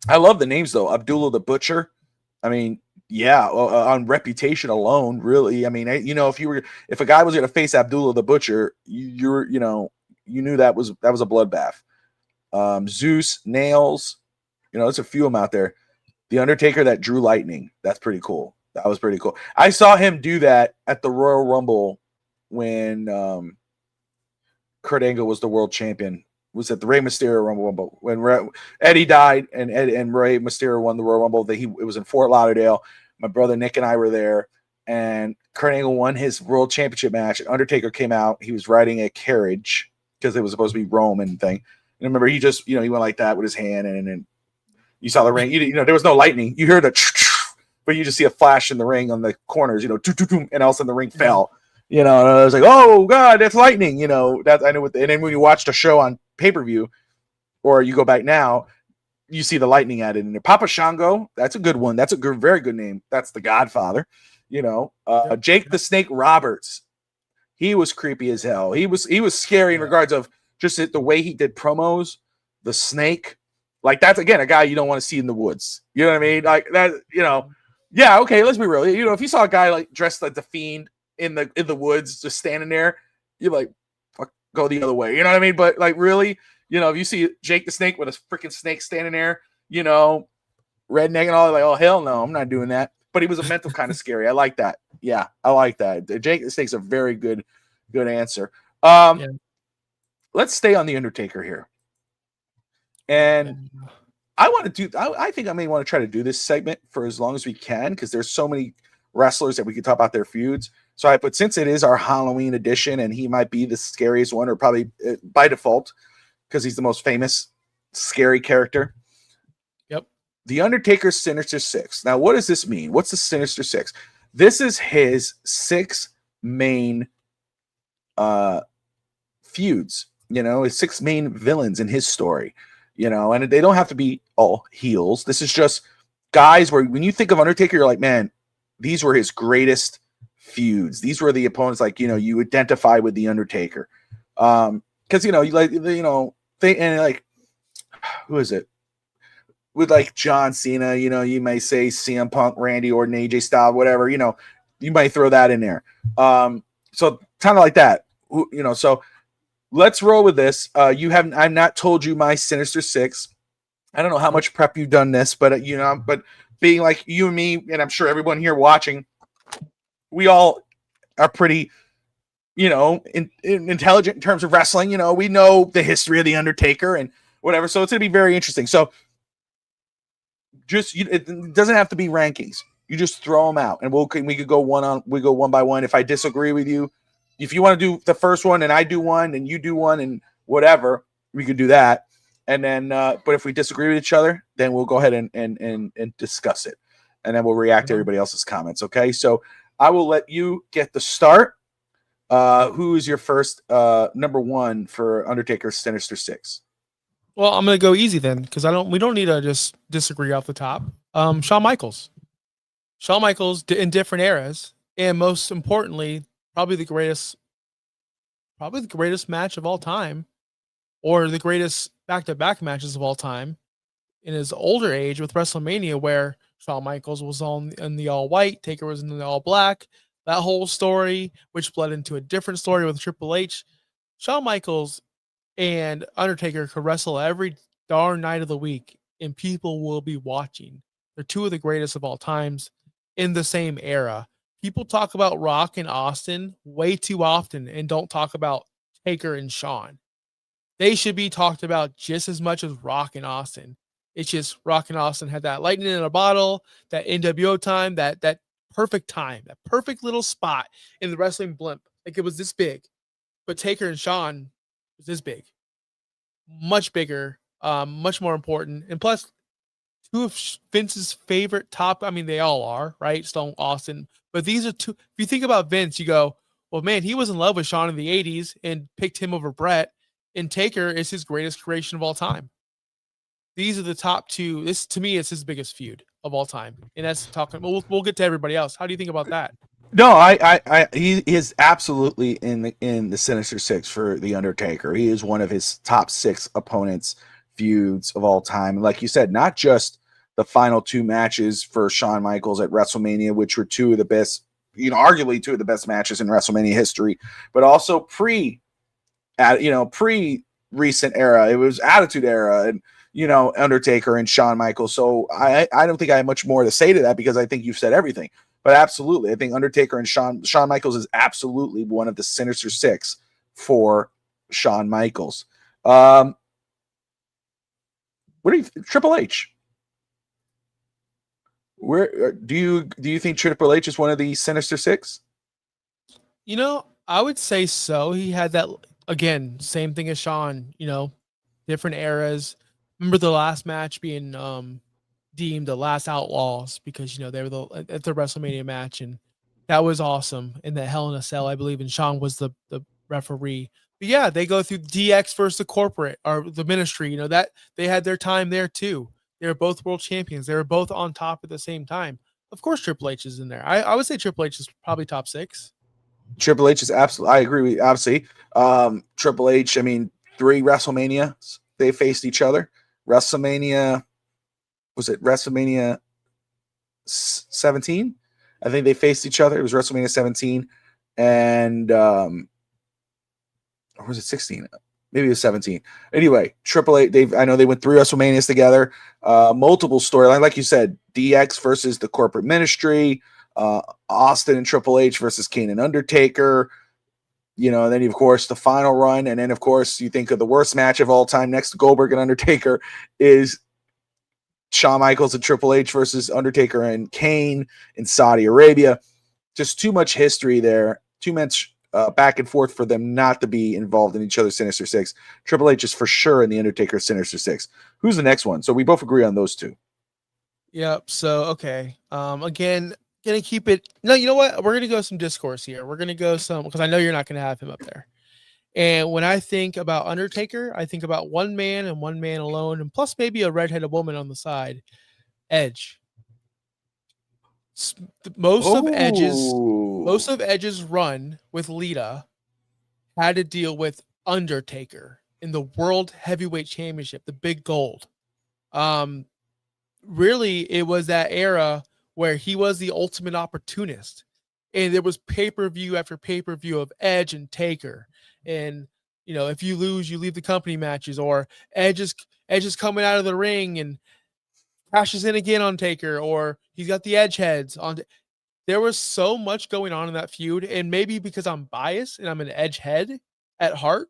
I love the names though. Abdullah the Butcher. I mean, yeah, on reputation alone, really. I mean, if a guy was going to face Abdullah the Butcher, you knew that was a bloodbath. Zeus, Nails, there's a few of them out there. The Undertaker that drew lightning. That's pretty cool. That was pretty cool. I saw him do that at the Royal Rumble when Kurt Angle was the world champion. Was at the Rey Mysterio Rumble when Eddie died and Rey Mysterio won the Royal Rumble. It was in Fort Lauderdale. My brother Nick and I were there, and Kurt Angle won his world championship match. And Undertaker came out. He was riding a carriage because it was supposed to be Roman thing. And remember, he just he went like that with his hand, and you saw the ring. There was no lightning. You heard but you just see a flash in the ring on the corners. And all of a sudden the ring fell. And I was like, oh God, that's lightning. That I know. And then when you watched a show on pay-per-view, or you go back now, you see the lightning added in there. Papa Shango, that's a good one. That's a good, very good name. That's the Godfather. Jake the Snake Roberts. He was creepy as hell. He was scary in regards of just the way he did promos. The Snake, like that's again a guy you don't want to see in the woods. You know what I mean? Like that. Yeah. Okay, let's be real. If you saw a guy like dressed like the Fiend in the woods, just standing there, you're like, fuck, go the other way. You know what I mean? But like, really, if you see Jake the Snake with a freaking snake standing there, redneck and all, like, oh hell no, I'm not doing that. But he was a mental kind of scary. I like that. Yeah, I like that. Jake the Snake's a very good answer. Let's stay on the Undertaker here, and I think I may want to try to do this segment for as long as we can because there's so many wrestlers that we could talk about their feuds. So since it is our Halloween edition and he might be the scariest one, or probably by default because he's the most famous scary character. Yep. The Undertaker's Sinister Six. Now, what does this mean? What's the Sinister Six? This is his 6 main feuds. His 6 main villains in his story. And they don't have to be all heels. This is just guys where when you think of Undertaker, you're like, man, these were his greatest feuds. These were the opponents, like, you identify with the Undertaker. Because, who is it? With like John Cena, you may say CM Punk, Randy Orton, AJ Styles, whatever, you might throw that in there. So kind of like that, so let's roll with this. I've not told you my Sinister Six. I don't know how much prep you've done this, but but being like you and me, and I'm sure everyone here watching, we all are pretty, intelligent in terms of wrestling. We know the history of the Undertaker and whatever. So it's going to be very interesting. So it doesn't have to be rankings. You just throw them out, and we could go one by one. If I disagree with you, if you want to do the first one and I do one and you do one and whatever, we could do that. And then, but if we disagree with each other, then we'll go ahead and discuss it. And then we'll react to everybody else's comments. Okay. So I will let you get the start. Who is your first number one for Undertaker's Sinister Six? Well, I'm going to go easy then because we don't need to just disagree off the top. Shawn Michaels in different eras. And most importantly, probably the greatest match of all time, or the greatest back-to-back matches of all time in his older age with WrestleMania, where Shawn Michaels was in the all white, Taker was in the all black. That whole story, which bled into a different story with Triple H. Shawn Michaels and Undertaker could wrestle every darn night of the week, and people will be watching. They're 2 of the greatest of all times in the same era. People talk about Rock and Austin way too often and don't talk about Taker and Shawn. They should be talked about just as much as Rock and Austin. It's just Rock and Austin had that lightning in a bottle, that NWO time, that perfect time, that perfect little spot in the wrestling blimp. Like it was this big. But Taker and Shawn was this big. Much bigger, much more important. And plus, 2 of Vince's favorite they all are, right? Stone, Austin. But these are 2. If you think about Vince, you go, well, man, he was in love with Shawn in the 80s and picked him over Brett. And Taker is his greatest creation of all time. These are the top 2. This, to me, is his biggest feud of all time, and that's talking. We'll get to everybody else. How do you think about that? No, he is absolutely in the Sinister Six for the Undertaker. He is one of his top 6 opponents feuds of all time. Like you said, not just the final 2 matches for Shawn Michaels at WrestleMania, which were 2 of the best, arguably 2 of the best matches in WrestleMania history, but also pre recent era. It was Attitude Era and Undertaker and Shawn Michaels. So I don't think I have much more to say to that because I think you've said everything. But absolutely, I think Undertaker and Shawn Michaels is absolutely one of the Sinister Six for Shawn Michaels. What do you Triple H? Where do you think Triple H is one of the Sinister Six? I would say so. He had that again, same thing as Shawn. Different eras. Remember the last match being deemed the last Outlaws because they were at the WrestleMania match, and that was awesome. In the Hell in a Cell, I believe, and Shawn was the referee. But yeah, they go through DX versus the corporate or the Ministry. That they had their time there too. They were both world champions. They were both on top at the same time. Of course, Triple H is in there. I would say Triple H is probably top 6. Triple H is absolutely. I agree with you, obviously. Triple H. I mean, 3 WrestleManias they faced each other. WrestleMania was it WrestleMania 17? I think they faced each other. It was WrestleMania 17, and or was it 16? Maybe it was 17. Anyway, Triple H. I know they went 3 WrestleManias together. Multiple storyline, like you said, DX versus the corporate ministry. Austin and Triple H versus Kane and Undertaker. And then of course the final run, and then of course you think of the worst match of all time next to Goldberg and Undertaker is Shawn Michaels and Triple H versus Undertaker and Kane in Saudi Arabia. Just too much history there, too much back and forth for them not to be involved in each other's Sinister Six. Triple H is for sure in the Undertaker Sinister Six. Who's the next one? So we both agree on those 2. Yep. So okay. Again, gonna keep it. No, you know what? We're gonna go some discourse here. We're gonna go some because I know you're not gonna have him up there. And when I think about Undertaker, I think about one man and one man alone, and plus maybe a redheaded woman on the side. Edge. Most of Edge's run with Lita had to deal with Undertaker in the World Heavyweight Championship, the big gold. Really, it was that era where he was the ultimate opportunist, and there was pay-per-view after pay-per-view of Edge and Taker. And if you lose, you leave the company matches, or Edge is coming out of the ring and crashes in again on Taker, or he's got the edge heads on. There was so much going on in that feud, and maybe because I'm biased and I'm an edge head at heart,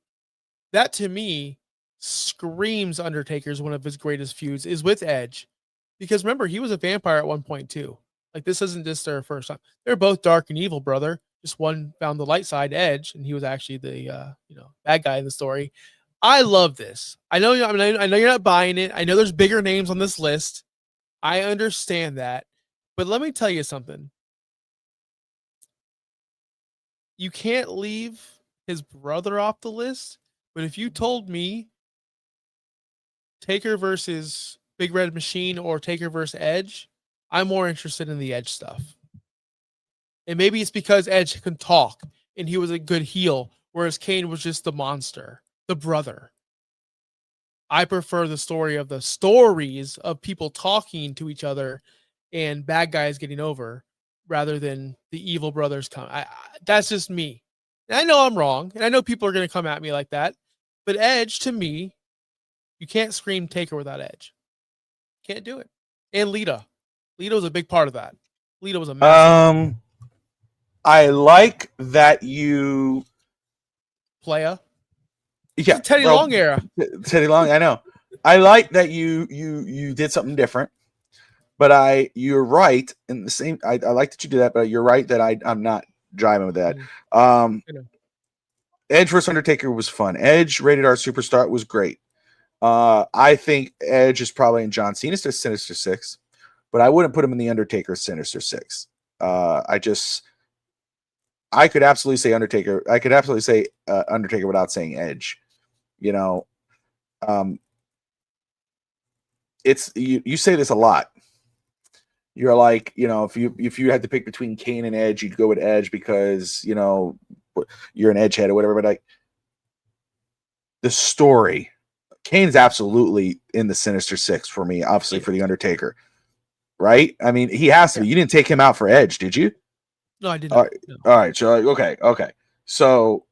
that to me screams Undertaker's one of his greatest feuds is with Edge. Because remember, he was a vampire at one point too. Like this isn't just their first time. They're both dark and evil, brother. Just one found the light side, Edge, and he was actually the bad guy in the story. I love this. I know you're not buying it. I know there's bigger names on this list. I understand that. But let me tell you something. You can't leave his brother off the list, but if you told me Taker versus Big Red Machine or Taker versus Edge, I'm more interested in the Edge stuff. And maybe it's because Edge can talk and he was a good heel, whereas Kane was just the monster, the brother. I prefer the stories of people talking to each other and bad guys getting over rather than the evil brothers come. That's just me. And I know I'm wrong, and I know people are going to come at me like that. But Edge, to me, you can't scream Taker without Edge. Can't do it. And Lita. Lita was a big part of that. Lita was a massive I like that you playa. Yeah, Teddy Long era. Teddy Long, I know. I like that you did something different. But you're right in the same. I like that you do that, but you're right that I'm not driving with that. Edge vs Undertaker was fun. Edge Rated R Superstar was great. I think Edge is probably in John Cena's Sinister Six, but I wouldn't put him in the Undertaker Sinister Six. I could absolutely say Undertaker. I could absolutely say Undertaker without saying Edge. It's you say this a lot. You're like, if you had to pick between Kane and Edge, you'd go with Edge because you're an edgehead or whatever. But like the story, Kane's absolutely in the Sinister Six for me. Obviously for the Undertaker, right? I mean, he has to be. You didn't take him out for Edge, did you? No, I did All not. right. No. All right. So okay. So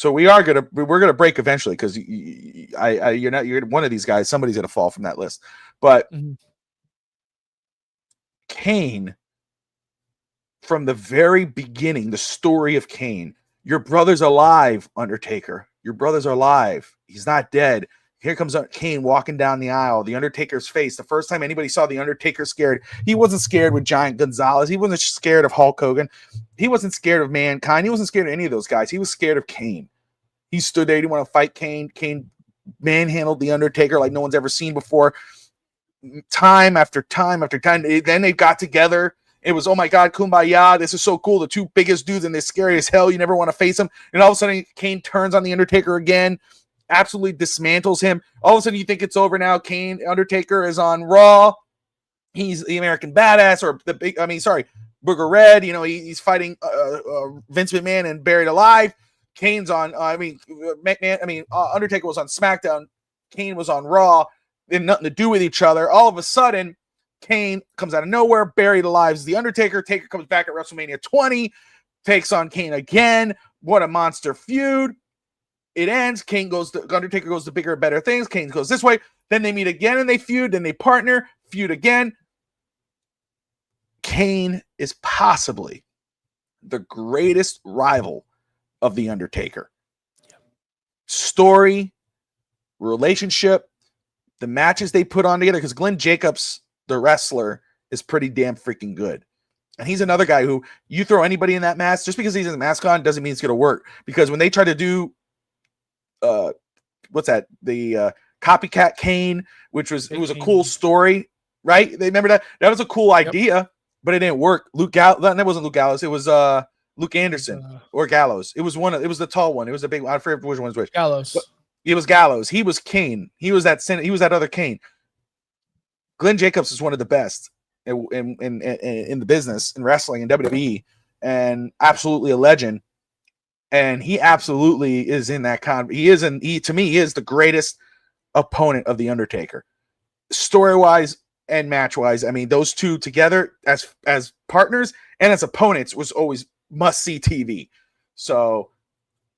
we're gonna break eventually because you're one of these guys. Somebody's gonna fall from that list. But Kane, from the very beginning, the story of Kane. Your brother's alive, Undertaker. Your brother's alive. He's not dead. Here comes Kane walking down the aisle. The Undertaker's face. The first time anybody saw the Undertaker scared, he wasn't scared with Giant Gonzalez. He wasn't scared of Hulk Hogan. He wasn't scared of Mankind. He wasn't scared of any of those guys. He was scared of Kane. He stood there. He didn't want to fight Kane. Kane manhandled the Undertaker like no one's ever seen before. Time after time after time. Then they got together. It was, oh my God, kumbaya. This is so cool. The two biggest dudes in this, scary as hell. You never want to face them. And all of a sudden, Kane turns on the Undertaker again, absolutely dismantles him. All of a sudden, you think it's over now. Undertaker is on Raw. He's the American Badass, or Booger Red. He's fighting Vince McMahon and Buried Alive. Kane's on, Undertaker was on SmackDown. Kane was on Raw. They had nothing to do with each other. All of a sudden, Kane comes out of nowhere, Buried Alive is the Undertaker. Taker comes back at WrestleMania 20, takes on Kane again. What a monster feud. It ends. Undertaker goes to bigger, better things. Kane goes this way. Then they meet again and they feud. Then they partner, feud again. Kane is possibly the greatest rival of the Undertaker. Story, relationship, the matches they put on together, because Glenn Jacobs, the wrestler, is pretty damn freaking good. And he's another guy who, you throw anybody in that mask, just because he's in the mask on doesn't mean it's going to work. Because when they try to do, what's that? The Copycat Kane, it was a cool story, right? They remember that? That was a cool idea, but it didn't work. That wasn't Luke Gallows. It was Luke Anderson or Gallows. It was the tall one. It was the big one. I forget which one was which. Gallows. But it was Gallows. He was Kane. He was that other Kane. Glenn Jacobs is one of the best in the business, in wrestling, in WWE, and absolutely a legend. And he absolutely is in that to me, he is the greatest opponent of the Undertaker, story-wise and match-wise. I mean, those two together as partners and as opponents was always must-see TV. So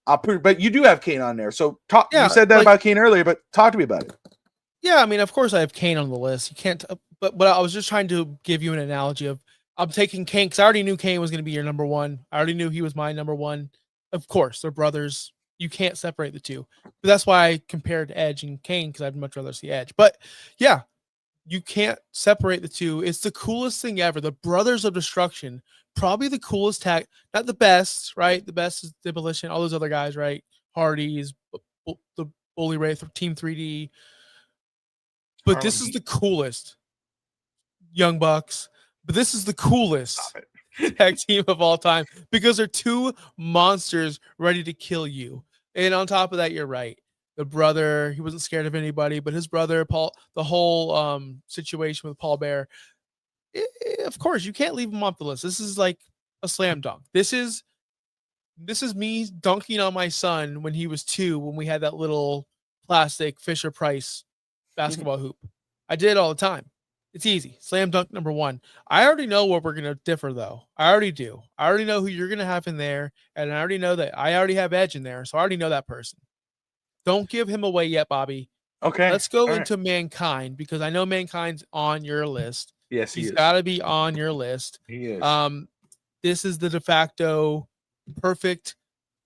but you do have Kane on there. So you said that about Kane earlier, but talk to me about it. Yeah, I mean, of course I have Kane on the list. You can't, but I was just trying to give you an analogy of, I'm taking Kane because I already knew Kane was going to be your number one. I already knew he was my number one. Of course, they're brothers. You can't separate the two. But that's why I compared Edge and Kane, because I'd much rather see Edge. But yeah, you can't separate the two. It's the coolest thing ever. The Brothers of Destruction, probably the coolest tag. Not the best, right? The best is Demolition. All those other guys, right? Hardy's, the Bully Ray, Team 3D. But this is the coolest. Young Bucks. But this is the coolest tag team of all time because they're two monsters ready to kill you. And on top of that, you're right. The brother, he wasn't scared of anybody, but his brother, Paul, the whole situation with Paul Bear, of course, you can't leave him off the list. This is like a slam dunk. This is me dunking on my son when he was 2, when we had that little plastic Fisher Price basketball hoop. I did it all the time. It's easy. Slam dunk number 1. I already know where we're going to differ, though. I already do. I already know who you're going to have in there, and I already know that I already have Edge in there, so I already know that person. Don't give him away yet, Bobby. Okay. Let's go into Mankind, because I know Mankind's on your list. Yes, he's got to be on your list. He is. This is the de facto perfect.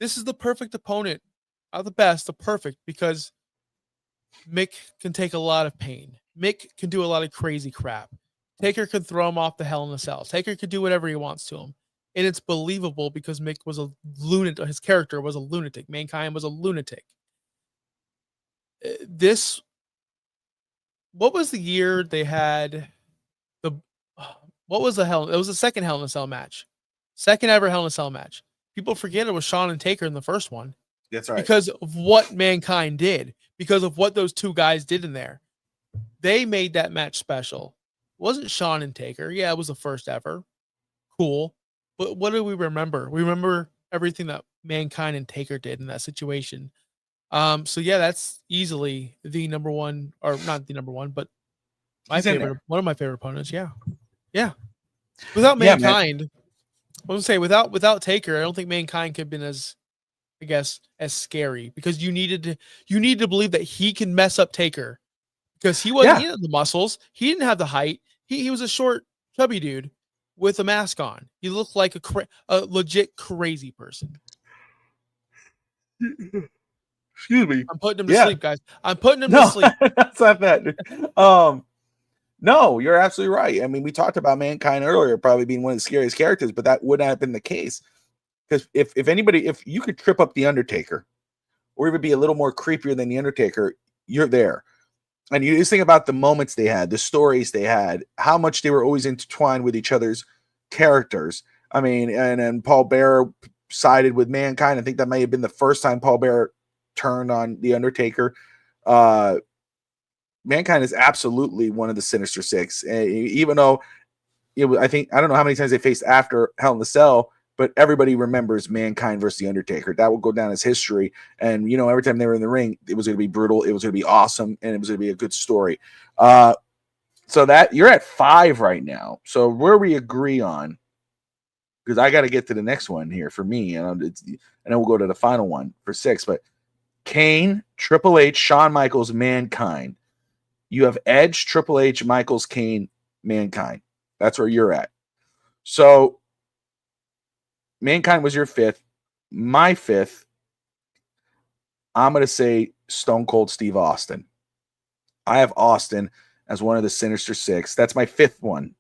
This is the perfect opponent. Not the best, the perfect, because Mick can take a lot of pain. Mick can do a lot of crazy crap. Taker can throw him off the Hell in a Cell. Taker can do whatever he wants to him. And it's believable because Mick was a lunatic. His character was a lunatic. Mankind was a lunatic. What was the year they had what was the hell? It was the second Hell in a Cell match. Second ever Hell in a Cell match. People forget it was Shawn and Taker in the first one. That's right. Because of what Mankind did. Because of what those two guys did in there. They made that match special. wasn't Shawn and Taker. Yeah, it was the first ever. Cool. But what do we remember? We remember everything that Mankind and Taker did in that situation. So yeah, that's easily the number one, or not the number one, but my He's in favorite, there. one of my favorite opponents. Yeah, yeah. Without Yeah, man. Mankind, I was gonna say without Taker, I don't think Mankind could have been as, I guess, as scary, because you needed to believe that he can mess up Taker, because he Yeah. didn't have the muscles, he didn't have the height, he was a short, chubby dude with a mask on. He looked like a legit crazy person. Excuse me. I'm putting him to Yeah. sleep, guys. I'm putting him to No, sleep. that's not that. No, you're absolutely right. I mean, we talked about Mankind earlier, probably being one of the scariest characters, but that would not have been the case. Because if you could trip up the Undertaker, or even be a little more creepier than the Undertaker, you're there. And you just think about the moments they had, the stories they had, how much they were always intertwined with each other's characters. I mean, and Paul Bearer sided with Mankind. I think that may have been the first time Paul Bearer turned on the Undertaker. Uh, Mankind is absolutely one of the Sinister Six, even though I think I don't know how many times they faced after Hell in the Cell, but everybody remembers Mankind versus the Undertaker. That will go down as history. And every time they were in the ring, it was going to be brutal, it was going to be awesome, and it was going to be a good story. So that you're at 5 right now. So where we agree on, because I got to get to the next one here for me, and then we'll go to the final one for 6. But Kane, Triple H, Shawn Michaels, Mankind. You have Edge, Triple H, Michaels, Kane, Mankind. That's where you're at. So Mankind was your 5th. My 5th, I'm going to say Stone Cold Steve Austin. I have Austin as one of the Sinister Six. That's my 5th one.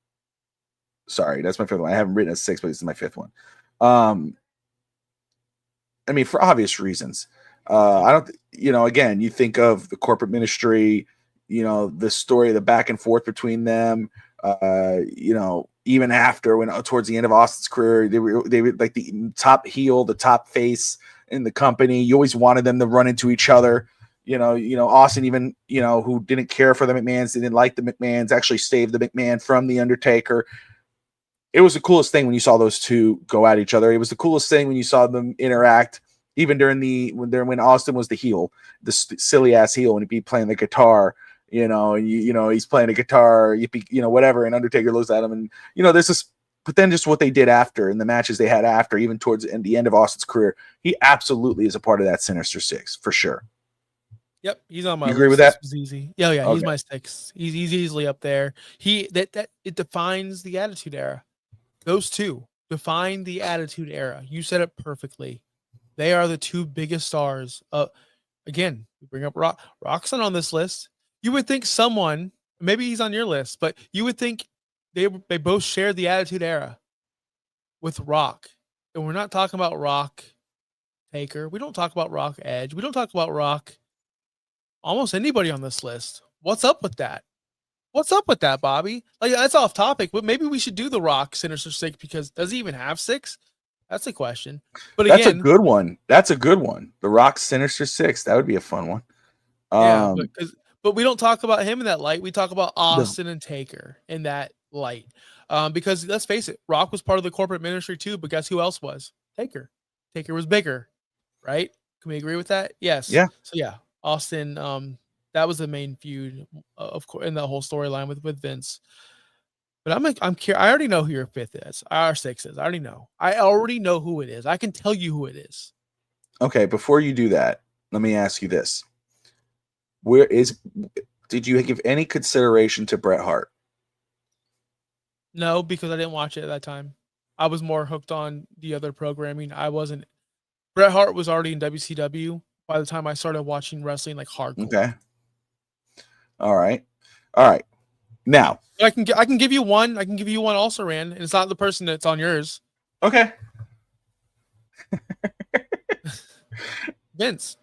Sorry, that's my 5th one. I haven't written a 6, but this is my 5th one. I mean, for obvious reasons. I don't, again, you think of the corporate ministry, the story, the back and forth between them. Even after when towards the end of Austin's career, they were like the top heel, the top face in the company. You always wanted them to run into each other. Austin, even who didn't care for the McMahons, didn't like the McMahons, actually saved the McMahon from the Undertaker. It was the coolest thing when you saw those two go at each other. It was the coolest thing when you saw them interact, even during when Austin was the heel, the silly ass heel, when he'd be playing the guitar, he's playing a guitar, whatever, and Undertaker looks at him, and this is. But then just what they did after, and the matches they had after, even towards the end of Austin's career, he absolutely is a part of that Sinister Six for sure. Yep, he's on my You agree with list. This that? was easy. Yeah, he's Okay. my 6. He's easily up there. That it defines the Attitude Era. Those two define the Attitude Era. You said it perfectly. They are the 2 biggest stars. Again, we bring up Rock's not on this list. You would think someone, maybe he's on your list, but you would think they both share the Attitude Era with Rock. And we're not talking about Rock Taker. We don't talk about Rock Edge. We don't talk about Rock almost anybody on this list. What's up with that? What's up with that, Bobby? Like, that's off topic, but maybe we should do the Rock Sinister Six, because does he even have 6? That's a question. But That's a again, good one. That's a good one. The Rock Sinister Six. That would be a fun one. yeah, but we don't talk about him in that light. We talk about No. Austin and Taker in that light. Because let's face it, Rock was part of the corporate ministry too, but guess who else was? Taker. Taker was bigger, right? Can we agree with that? Yes. Yeah. So yeah, Austin. That was the main feud, of course, in the whole storyline with Vince. But I'm curious. I already know who your 5th is. Our 6 is. I already know. I already know who it is. I can tell you who it is. Okay. Before you do that, let me ask you this: Did you give any consideration to Bret Hart? No, because I didn't watch it at that time. I was more hooked on the other programming. I wasn't. Bret Hart was already in WCW by the time I started watching wrestling like hardcore. Okay. All right. All right. Now, I can give you one. I can give you one also, Rand, and it's not the person that's on yours. okay. Vince.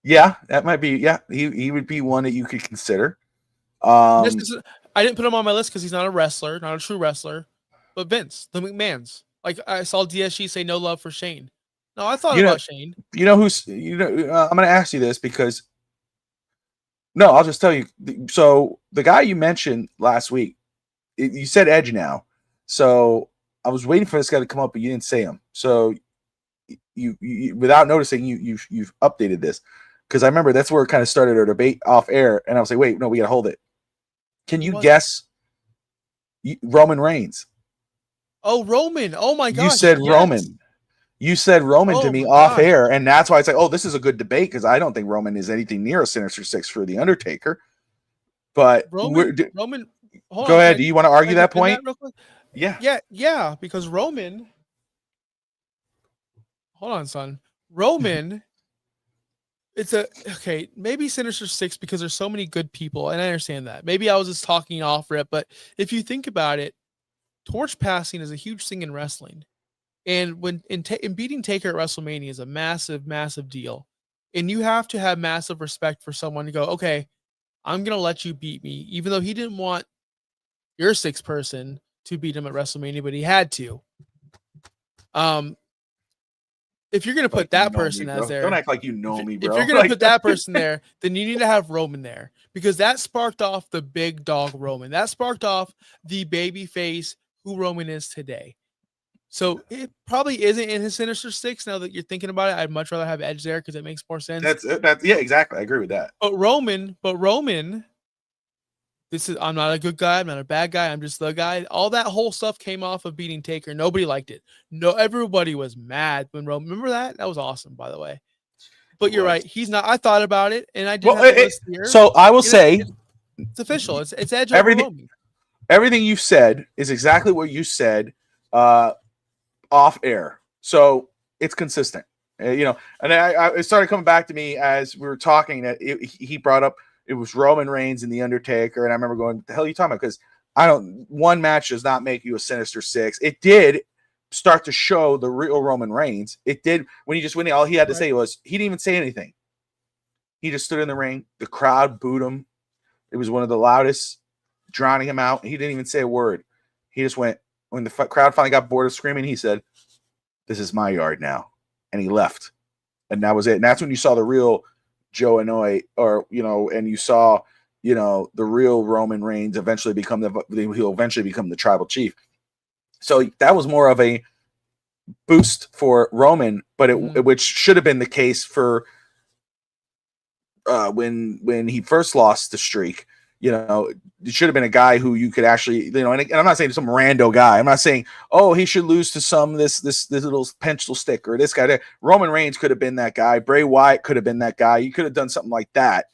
Yeah, that might be. Yeah, he would be one that you could consider. I didn't put him on my list because he's not a wrestler, not a true wrestler. But Vince, the McMahons. Like, I saw DSG say no love for Shane. No, I thought You know, about Shane. I'm going to ask you this because No, I'll just tell you. So the guy you mentioned last week, you said Edge now. So I was waiting for this guy to come up, but you didn't say him. So you without noticing, you've updated this because I remember that's where it kind of started our debate off air, and I was like, wait, no, we got to hold it. Can Who you was it? guess Roman Reigns? Oh, Roman. Oh my You gosh. said Yes. Roman. You said Roman to Oh me my off gosh. air, and that's why it's like, oh, this is a good debate because I don't think Roman is anything near a Sinister Six for the Undertaker. But Roman. Hold go on. ahead. Do you want to Can I argue that jump in that point? real quick? Yeah. Yeah. Because Roman. Hold on, son. Roman. It's a okay. Maybe Sinister Six because there's so many good people, and I understand that. Maybe I was just talking off rip, but if you think about it, torch passing is a huge thing in wrestling. And when in beating Taker at WrestleMania is a massive, massive deal. And you have to have massive respect for someone to go, okay, I'm gonna let you beat me, even though he didn't want your sixth person to beat him at WrestleMania, but he had to. Um, if you're gonna Like put you that know me, person as bro. Don't there, act like you know me, if you're bro. gonna Like put that person there, then you need to have Roman there because that sparked off the big dog Roman. That sparked off the baby face who Roman is today. So it probably isn't in his Sinister Six. Now that you're thinking about it, I'd much rather have Edge there because it makes more sense. that's yeah, exactly. I agree with that. But Roman, this is I'm not a good guy. I'm not a bad guy. I'm just the guy. All that whole stuff came off of beating Taker. Nobody liked it. No, everybody was mad when Roman. Remember that? That was awesome, by the way. It But you're was right. He's not. I thought about it, and I didn't well. have the list here. So I will And it's, say it's, it's official. It's Edge over everything. Roman. Everything you've said is exactly what you said uh, off air. So it's consistent. And it started coming back to me as we were talking that he brought up it was Roman Reigns and the Undertaker, and I remember going, "What the hell are you talking about?" Because I don't. One match does not make you a Sinister Six. It did start to show the real Roman Reigns. It did when he just went. All he had to Right. say was he didn't even say anything. He just stood in the ring. The crowd booed him. It was one of the loudest, drowning him out. He didn't even say a word. He just went when the crowd finally got bored of screaming. He said, "This is my yard now," and he left. And that was it. And that's when you saw the real Joe Inoue, and you saw, the real Roman Reigns eventually he'll eventually become the tribal chief. So that was more of a boost for Roman, but which should have been the case for when he first lost the streak. It should have been a guy who you could actually, and I'm not saying some rando guy. I'm not saying, oh, he should lose to some this little pencil stick or this guy there. Roman Reigns could have been that guy. Bray Wyatt could have been that guy. You could have done something like that.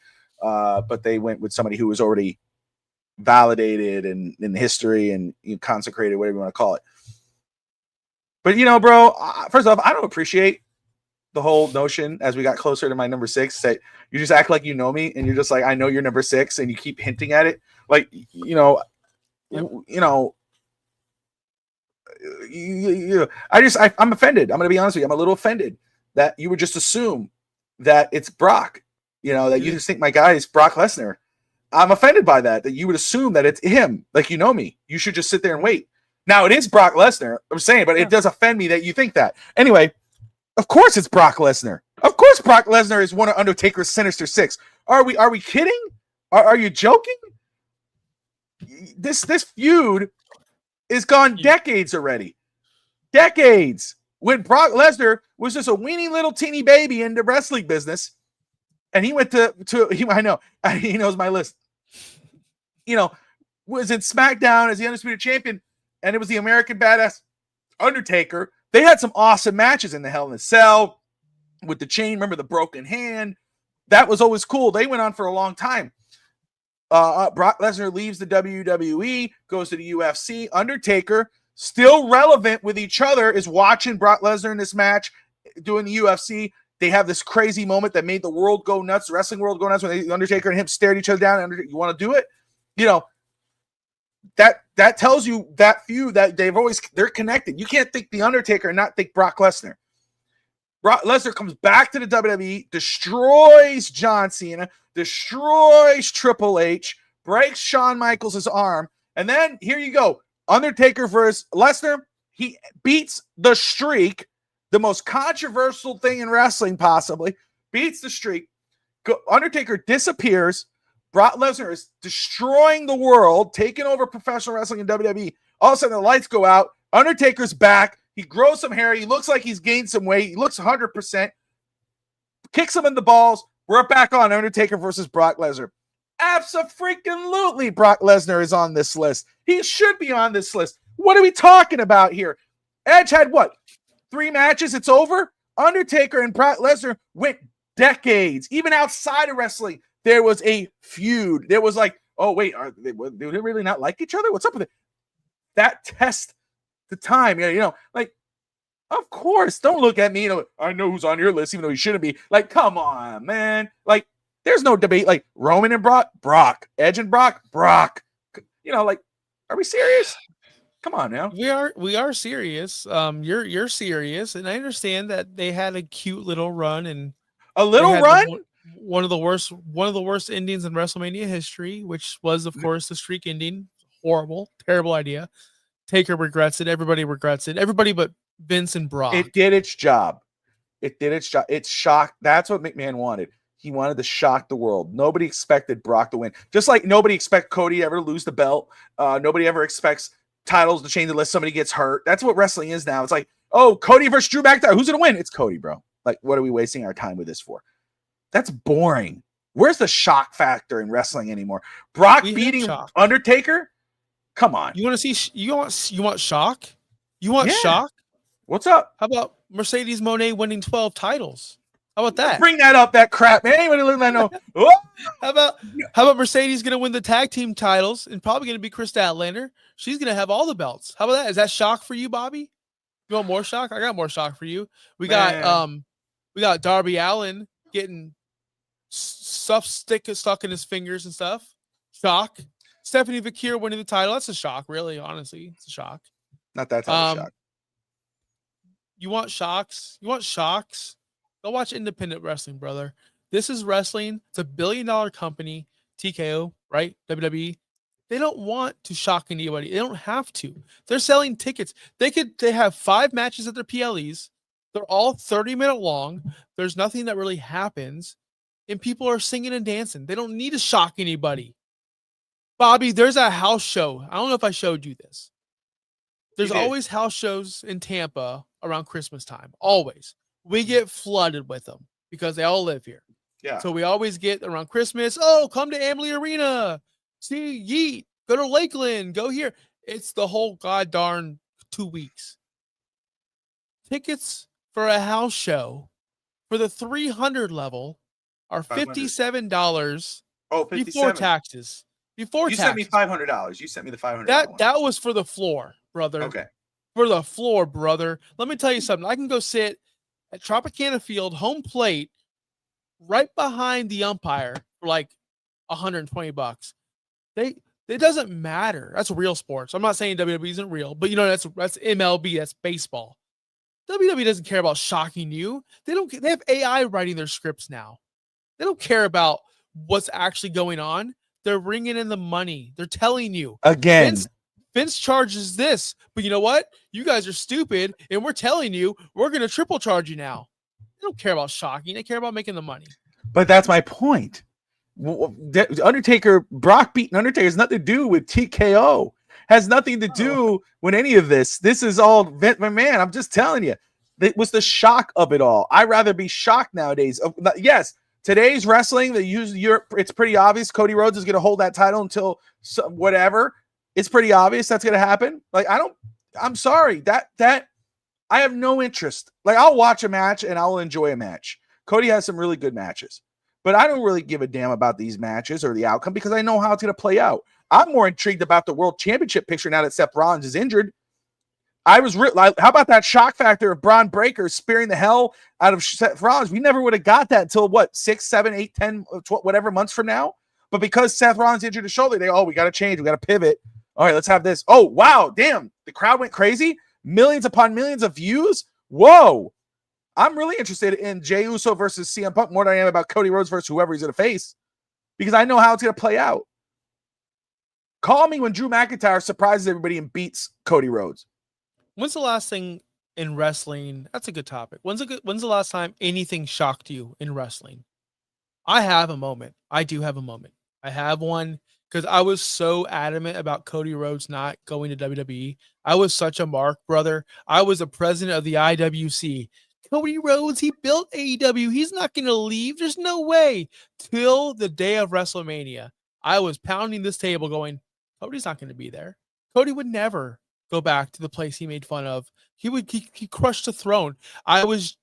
But they went with somebody who was already validated and in history and consecrated, whatever you want to call it. But bro, first off, I don't appreciate the whole notion as we got closer to my number 6 that you just act like you know me and you're just like, I know you're number 6 and you keep hinting at it. Like, Yep. I'm offended. I'm going to be honest with you. I'm a little offended that you would just assume that it's Brock, that you just think my guy is Brock Lesnar. I'm offended by that you would assume that it's him. Like, you know me. You should just sit there and wait. Now it is Brock Lesnar. I'm saying, but it does offend me that you think that. Anyway, of course it's Brock Lesnar. Of course Brock Lesnar is one of Undertaker's Sinister Six. Are we kidding? Are you joking? This feud is gone decades already. Decades. When Brock Lesnar was just a weeny little teeny baby in the wrestling business, and he went I know he knows my list. Was in SmackDown as the Undisputed Champion, and it was the American Badass Undertaker. They had some awesome matches in the Hell in a Cell with the chain. Remember the broken hand? That was always cool. They went on for a long time. Brock Lesnar leaves the WWE, goes to the UFC. Undertaker, still relevant with each other, is watching Brock Lesnar in this match, doing the UFC. They have this crazy moment that made the world go nuts, the wrestling world go nuts, when the Undertaker and him stared each other down. You want to do it? That tells you that feud that they're connected. You can't think the Undertaker and not think Brock Lesnar. Brock Lesnar comes back to the WWE, destroys John Cena, destroys Triple H, breaks Shawn Michaels' arm, and then here you go. Undertaker versus Lesnar. He beats the streak, the most controversial thing in wrestling possibly, beats the streak. Undertaker disappears. Brock Lesnar is destroying the world, taking over professional wrestling in WWE. All of a sudden, the lights go out. Undertaker's back. He grows some hair. He looks like he's gained some weight. He looks 100%. Kicks him in the balls. We're back on Undertaker versus Brock Lesnar. Abso-freaking-lutely, Brock Lesnar is on this list. He should be on this list. What are we talking about here? Edge had what? 3 matches? It's over? Undertaker and Brock Lesnar went decades. Even outside of wrestling, there was a feud. There was like, oh, wait, do they really not like each other? What's up with it? That test the time. Like, of course, don't look at me. I know who's on your list, even though he shouldn't be. Like, come on, man. Like, there's no debate. Like, Roman and Brock. Edge and Brock. Like, are we serious? Come on now. We are serious. You're serious, and I understand that they had a cute little run and one of the worst endings in WrestleMania history, which was, of course, the streak ending. Horrible, terrible idea. Taker regrets it. Everybody regrets it. Everybody but Vince and Brock. It did its job. It shocked. That's what McMahon wanted. He wanted to shock the world. Nobody expected Brock to win. Just like nobody expects Cody ever to lose the belt. Nobody ever expects titles to change unless somebody gets hurt. That's what wrestling is now. It's like, oh, Cody versus Drew McIntyre. Who's going to win? It's Cody, bro. Like, what are we wasting our time with this for? That's boring. Where's the shock factor in wrestling anymore? Brock beating Undertaker? Come on. You want to see? You want shock? You want shock? What's up? How about Mercedes Moné winning 12 titles? How about that? Bring that up, that crap, man. Anybody look like no? How about Mercedes going to win the tag team titles and probably going to be Chris Statlander? She's going to have all the belts. How about that? Is that shock for you, Bobby? You want more shock? I got more shock for you. We got Darby Allin getting stuff stuck in his fingers and stuff. Shock. Stephanie Vakir winning the title. That's a shock, really. Honestly, it's a shock. Not that type of shock. You want shocks? You want shocks? Go watch independent wrestling, brother. This is wrestling. It's a $1 billion company, TKO, right? WWE. They don't want to shock anybody. They don't have to. They're selling tickets. They have 5 matches at their PLEs. They're all 30-minute long. There's nothing that really happens. And people are singing and dancing. They don't need to shock anybody. Bobby, there's a house show. I don't know if I showed you this. There's always house shows in Tampa around Christmas time. Always. We get flooded with them because they all live here. Yeah. So we always get around Christmas. Oh, come to Amalie Arena. See Yeet. Go to Lakeland. Go here. It's the whole goddamn 2 weeks. Tickets for a house show for the 300 level are $57. Oh, $57. Before taxes. You sent me $500. You sent me the $500. That was for the floor, brother. Okay. For the floor, brother. Let me tell you something. I can go sit at Tropicana Field, home plate, right behind the umpire for like $120. It doesn't matter. That's real sports. I'm not saying WWE isn't real, but that's MLB. That's baseball. WWE doesn't care about shocking you. They have AI writing their scripts now. They don't care about what's actually going on. They're bringing in the money. They're telling you again. Vince charges this, but you know what? You guys are stupid, and we're telling you we're going to triple charge you now. They don't care about shocking. They care about making the money. But that's my point. Brock beating Undertaker has nothing to do with TKO. Has nothing to do with any of this. This is all Vince McMahon. I'm just telling you. It was the shock of it all. I'd rather be shocked nowadays. Yes, today's wrestling, it's pretty obvious Cody Rhodes is going to hold that title until whatever. It's pretty obvious that's going to happen. Like, I'm sorry that I have no interest. Like, I'll watch a match and I'll enjoy a match. Cody has some really good matches, but I don't really give a damn about these matches or the outcome because I know how it's going to play out. I'm more intrigued about the world championship picture now that Seth Rollins is injured. How about that shock factor of Braun Breaker spearing the hell out of Seth Rollins? We never would have got that until 6, 7, 8, 10, 12, whatever months from now. But because Seth Rollins injured his shoulder, we got to change. We got to pivot. All right, let's have this. Oh, wow. Damn. The crowd went crazy. Millions upon millions of views. Whoa. I'm really interested in Jey Uso versus CM Punk more than I am about Cody Rhodes versus whoever he's going to face because I know how it's going to play out. Call me when Drew McIntyre surprises everybody and beats Cody Rhodes. When's the last thing in wrestling? That's a good topic. When's the last time anything shocked you in wrestling? I have a moment. I do have a moment. I have one because I was so adamant about Cody Rhodes not going to WWE. I was such a mark, brother. I was the president of the IWC. Cody Rhodes, he built AEW. He's not going to leave. There's no way. Till the day of WrestleMania, I was pounding this table going, Cody's not going to be there. Cody would never go back to the place he made fun of. He crushed the throne. I was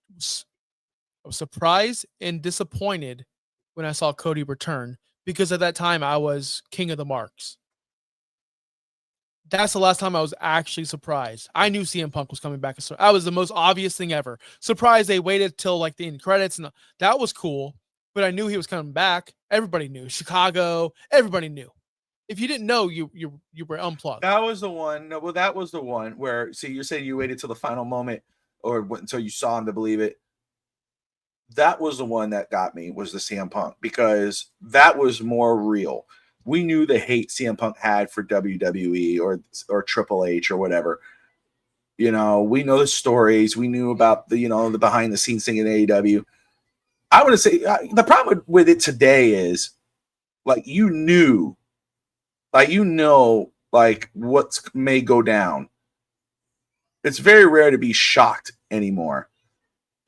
surprised and disappointed when I saw Cody return because at that time I was king of the marks. That's the last time I was actually surprised. I knew CM Punk was coming back. So that was the most obvious thing ever. Surprised they waited till like the end credits, and that was cool. But I knew he was coming back. Everybody knew. Chicago, everybody knew. If you didn't know, you were unplugged. That was the one. No, well, that was the one where. See, you're saying you waited till the final moment, or until you saw him to believe it. That was the one that got me, was the CM Punk, because that was more real. We knew the hate CM Punk had for WWE or Triple H or whatever. You know, we know the stories. We knew about the, the behind the scenes thing in AEW. I want to say the problem with it today is like, like what may go down. It's very rare to be shocked anymore.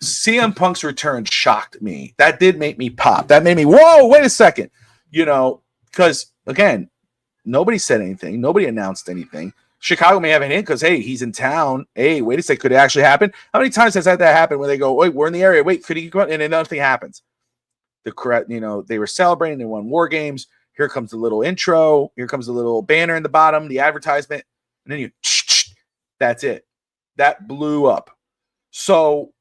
CM Punk's return shocked me. That did make me pop. That made me, whoa, wait a second. Because again, nobody said anything. Nobody announced anything. Chicago may have an hint because, hey, he's in town. Hey, wait a second. Could it actually happen? How many times has that happened when they go, wait, we're in the area. Wait, could he come out? And then nothing happens. The correct, they were celebrating. They won War Games. Here comes the little intro. Here comes the little banner in the bottom, the advertisement. And then that's it. That blew up. So,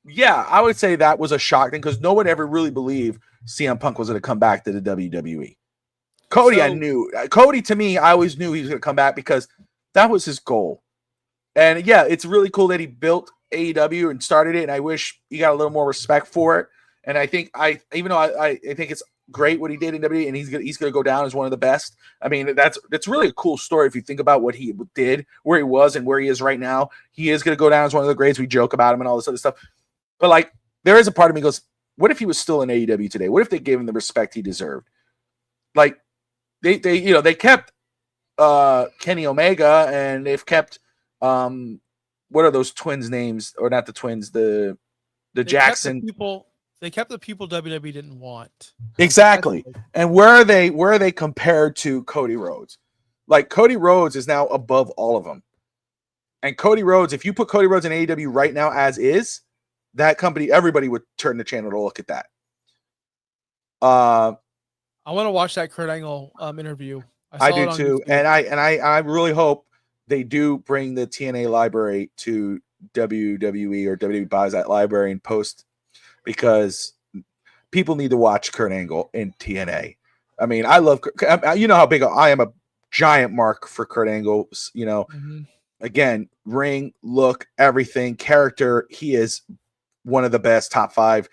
yeah, I would say that was a shock thing because no one ever really believed CM Punk was going to come back to the WWE. Cody, I knew. Cody, to me, I always knew he was going to come back because that was his goal. And, yeah, it's really cool that he built AEW and started it, and I wish he got a little more respect for it. And I think I think it's great what he did in WWE, and he's going to go down as one of the best. I mean, that's really a cool story if you think about what he did, where he was, and where he is right now. He is going to go down as one of the greats. We joke about him and all this other stuff. But, like, there is a part of me goes, what if he was still in AEW today? What if they gave him the respect he deserved? Like, they kept Kenny Omega, and they've kept what are those twins' names? Or not the twins, the Jackson people. They kept the people WWE didn't want. Exactly. And where are they compared to Cody Rhodes? Like, Cody Rhodes is now above all of them. And Cody Rhodes, if you put Cody Rhodes in AEW right now as is, that company, everybody would turn the channel to look at that. I want to watch that Kurt Angle interview. I do too. And I really hope they do bring the TNA library to WWE, or WWE buys that library and post, because people need to watch Kurt Angle in TNA. I mean, I love, how big I am, a giant mark for Kurt Angle, Again, ring, look, everything, character, he is one of the best, top 5.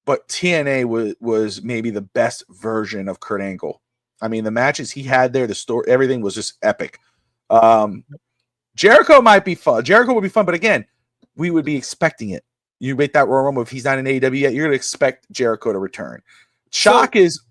But TNA was maybe the best version of Kurt Angle. I mean, the matches he had there, the story, everything was just epic. Jericho might be fun. Jericho would be fun, but again, we would be expecting it. You make that Royal Rumble, if he's not in AEW yet, you're going to expect Jericho to return. Shock is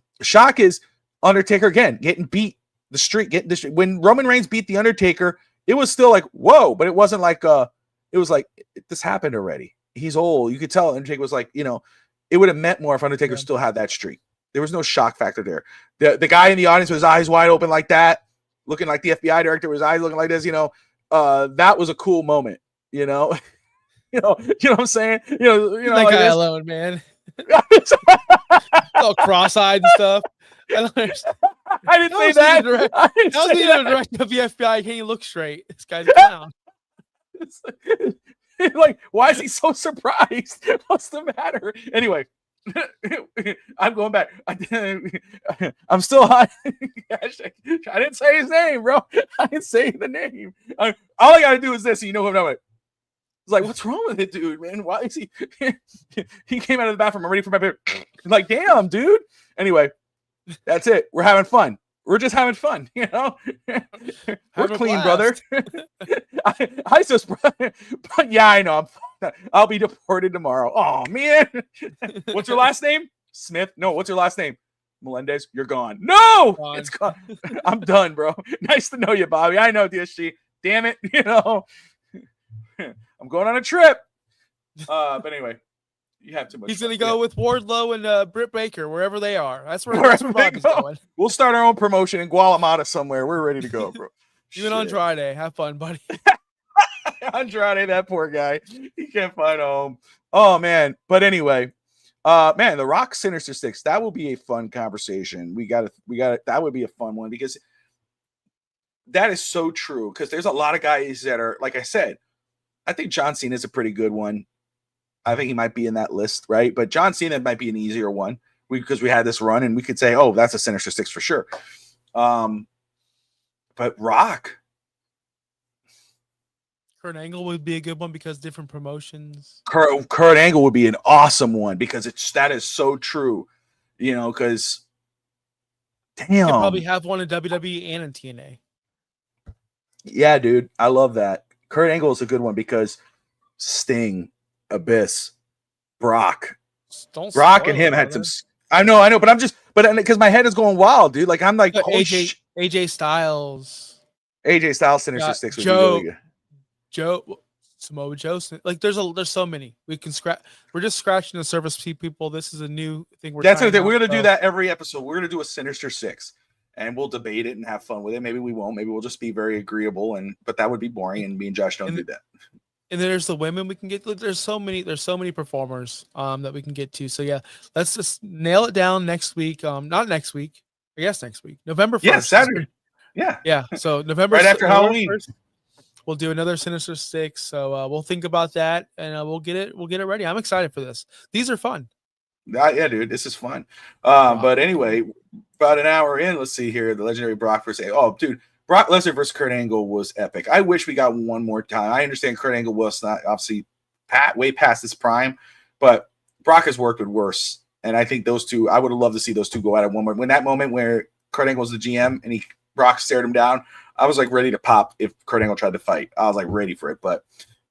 Undertaker again getting beat the street. When Roman Reigns beat the Undertaker, it was still like, whoa, but it wasn't like it was like, this happened already. He's old. You could tell Undertaker was like, it would have meant more if Undertaker still had that streak. There was no shock factor there. The guy in the audience with his eyes wide open like that, looking like the FBI director with his eyes looking like this, that was a cool moment, You know what I'm saying? That like guy alone, man. All cross-eyed and stuff. I didn't say that. I was the director of the FBI. Can't you look straight? This guy's a clown. Like, why is he so surprised? What's the matter? Anyway, I'm going back. I'm still hot. I didn't say his name, bro. I didn't say the name. All I got to do is this. And you know what I'm talking about. It's like, what's wrong with it, dude, man? Why is he? He came out of the bathroom. I'm ready for my beer. Like, damn, dude. Anyway, that's it. We're having fun. We're just having fun, We're clean, brother. I just, but yeah, I know. I'll be deported tomorrow. Oh man. What's your last name? Smith? No. What's your last name? Melendez, you're gone. No, Gone. it's gone. I'm done, bro. Nice to know you, Bobby. I know DSG. Damn it, I'm going on a trip. But anyway, you have too much. He's gonna go with Wardlow and Britt Baker wherever they are. That's where Bobby's go. going. We'll start our own promotion in Guatemala somewhere. We're ready to go, bro. Even Andrade, have fun, buddy. Andrade, that poor guy. He can't find a home. Oh man. But anyway, man, the Rock Sinister Six. That will be a fun conversation. We got it. That would be a fun one because that is so true. Because there's a lot of guys that are, like I said, I think John Cena is a pretty good one. I think he might be in that list, right? But John Cena might be an easier one because we had this run and we could say, oh, that's a Sinister Six for sure. But Rock. Kurt Angle would be a good one because different promotions. Kurt Angle would be an awesome one because that is so true, because damn. You could probably have one in WWE and in TNA. Yeah, dude. I love that. Kurt Angle is a good one because Sting, Abyss, Brock. Brock and him had some. I know, but because my head is going wild, dude. Like I'm like AJ Styles. AJ Styles Sinister Six would be really good. Samoa Joe. Like there's so many. We can scratch. We're just scratching the surface, people. This is a new thing. We're gonna do that every episode. We're gonna do a Sinister Six, and we'll debate it and have fun with it. Maybe we won't. Maybe we'll just be very agreeable. But that would be boring, and me and Josh don't do that. And then there's the women we can get. There's so many performers that we can get to. So yeah, let's just nail it down next week. Not next week. I guess next week, November 1st. Yeah, Saturday. Yeah. So November right after Halloween. 1st, we'll do another Sinister Six. So we'll think about that and we'll get it ready. I'm excited for this. These are fun. Yeah, dude, this is fun. But anyway, about an hour in, let's see here. The legendary Brock versus dude. Brock Lesnar versus Kurt Angle was epic. I wish we got one more time. I understand Kurt Angle was not obviously way past his prime, but Brock has worked with worse. And I think those two, I would have loved to see those two go at it one more. When that moment where Kurt Angle was the GM and Brock stared him down, I was like ready to pop if Kurt Angle tried to fight. I was like ready for it, but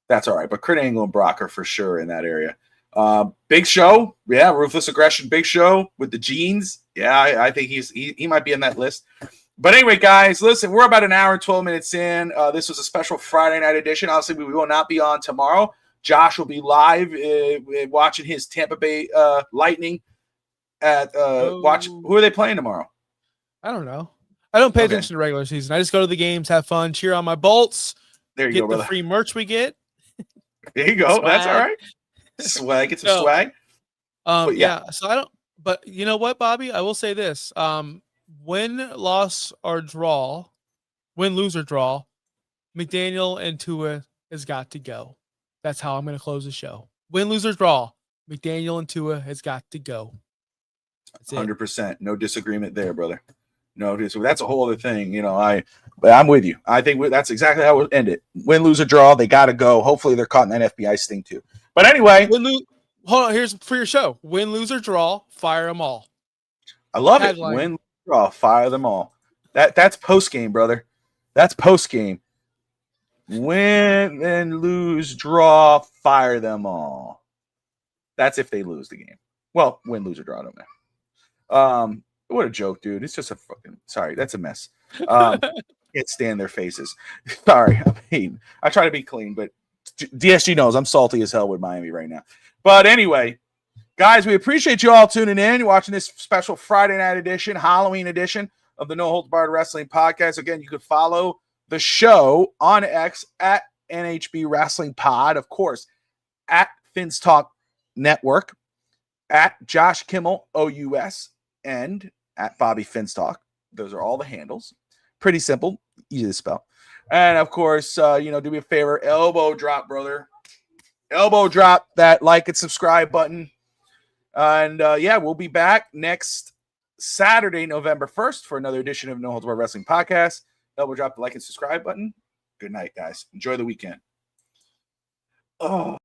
that's all right. But Kurt Angle and Brock are for sure in that area. Big Show, yeah, Ruthless Aggression, Big Show with the jeans. Yeah, I think he might be in that list. But anyway, guys, listen, we're about an hour and 12 minutes in. This was a special Friday night edition. Obviously, we will not be on tomorrow. Josh will be live watching his Tampa Bay Lightning at watch. Who are they playing tomorrow? I don't know. I don't pay attention to regular season. I just go to the games, have fun, cheer on my Bolts. There you get go, brother. The free merch we get. There you go. Swag. That's all right. Swag. Get some swag. Yeah. So I don't. But you know what, Bobby? I will say this. Win, loss, or draw, win, lose, or draw, McDaniel and Tua has got to go. That's how I'm going to close the show. Win, lose, or draw, McDaniel and Tua has got to go. 100%. No disagreement there, brother. No, that's a whole other thing. But I'm with you. I think that's exactly how we'll end it. Win, lose, or draw, they got to go. Hopefully they're caught in that FBI sting too. But anyway. Hold on. Here's for your show. Win, lose, or draw, fire them all. I love it. Win, draw, fire them all. That's post game, brother. That's post game. Win and lose, draw, fire them all. That's if they lose the game. Well, win, lose, or draw, I don't know. What a joke, dude. It's just a fucking sorry. That's a mess. Can't stand their faces. Sorry. I try to be clean, but DSG knows I'm salty as hell with Miami right now. But anyway. Guys, we appreciate you all tuning in, watching this special Friday night edition, Halloween edition of the No Holds Barred Wrestling Podcast. Again, you can follow the show on X at NHB Wrestling Pod, of course, at Fins Talk Network, at Josh Kimmel OUS, and at Bobby Fins Talk. Those are all the handles. Pretty simple, easy to spell. And of course, do me a favor, elbow drop, brother. Elbow drop that like and subscribe button. And we'll be back next Saturday, November 1st for another edition of No Holds Barred Wrestling Podcast. Double drop the like and subscribe button. Good night, guys. Enjoy the weekend. Oh.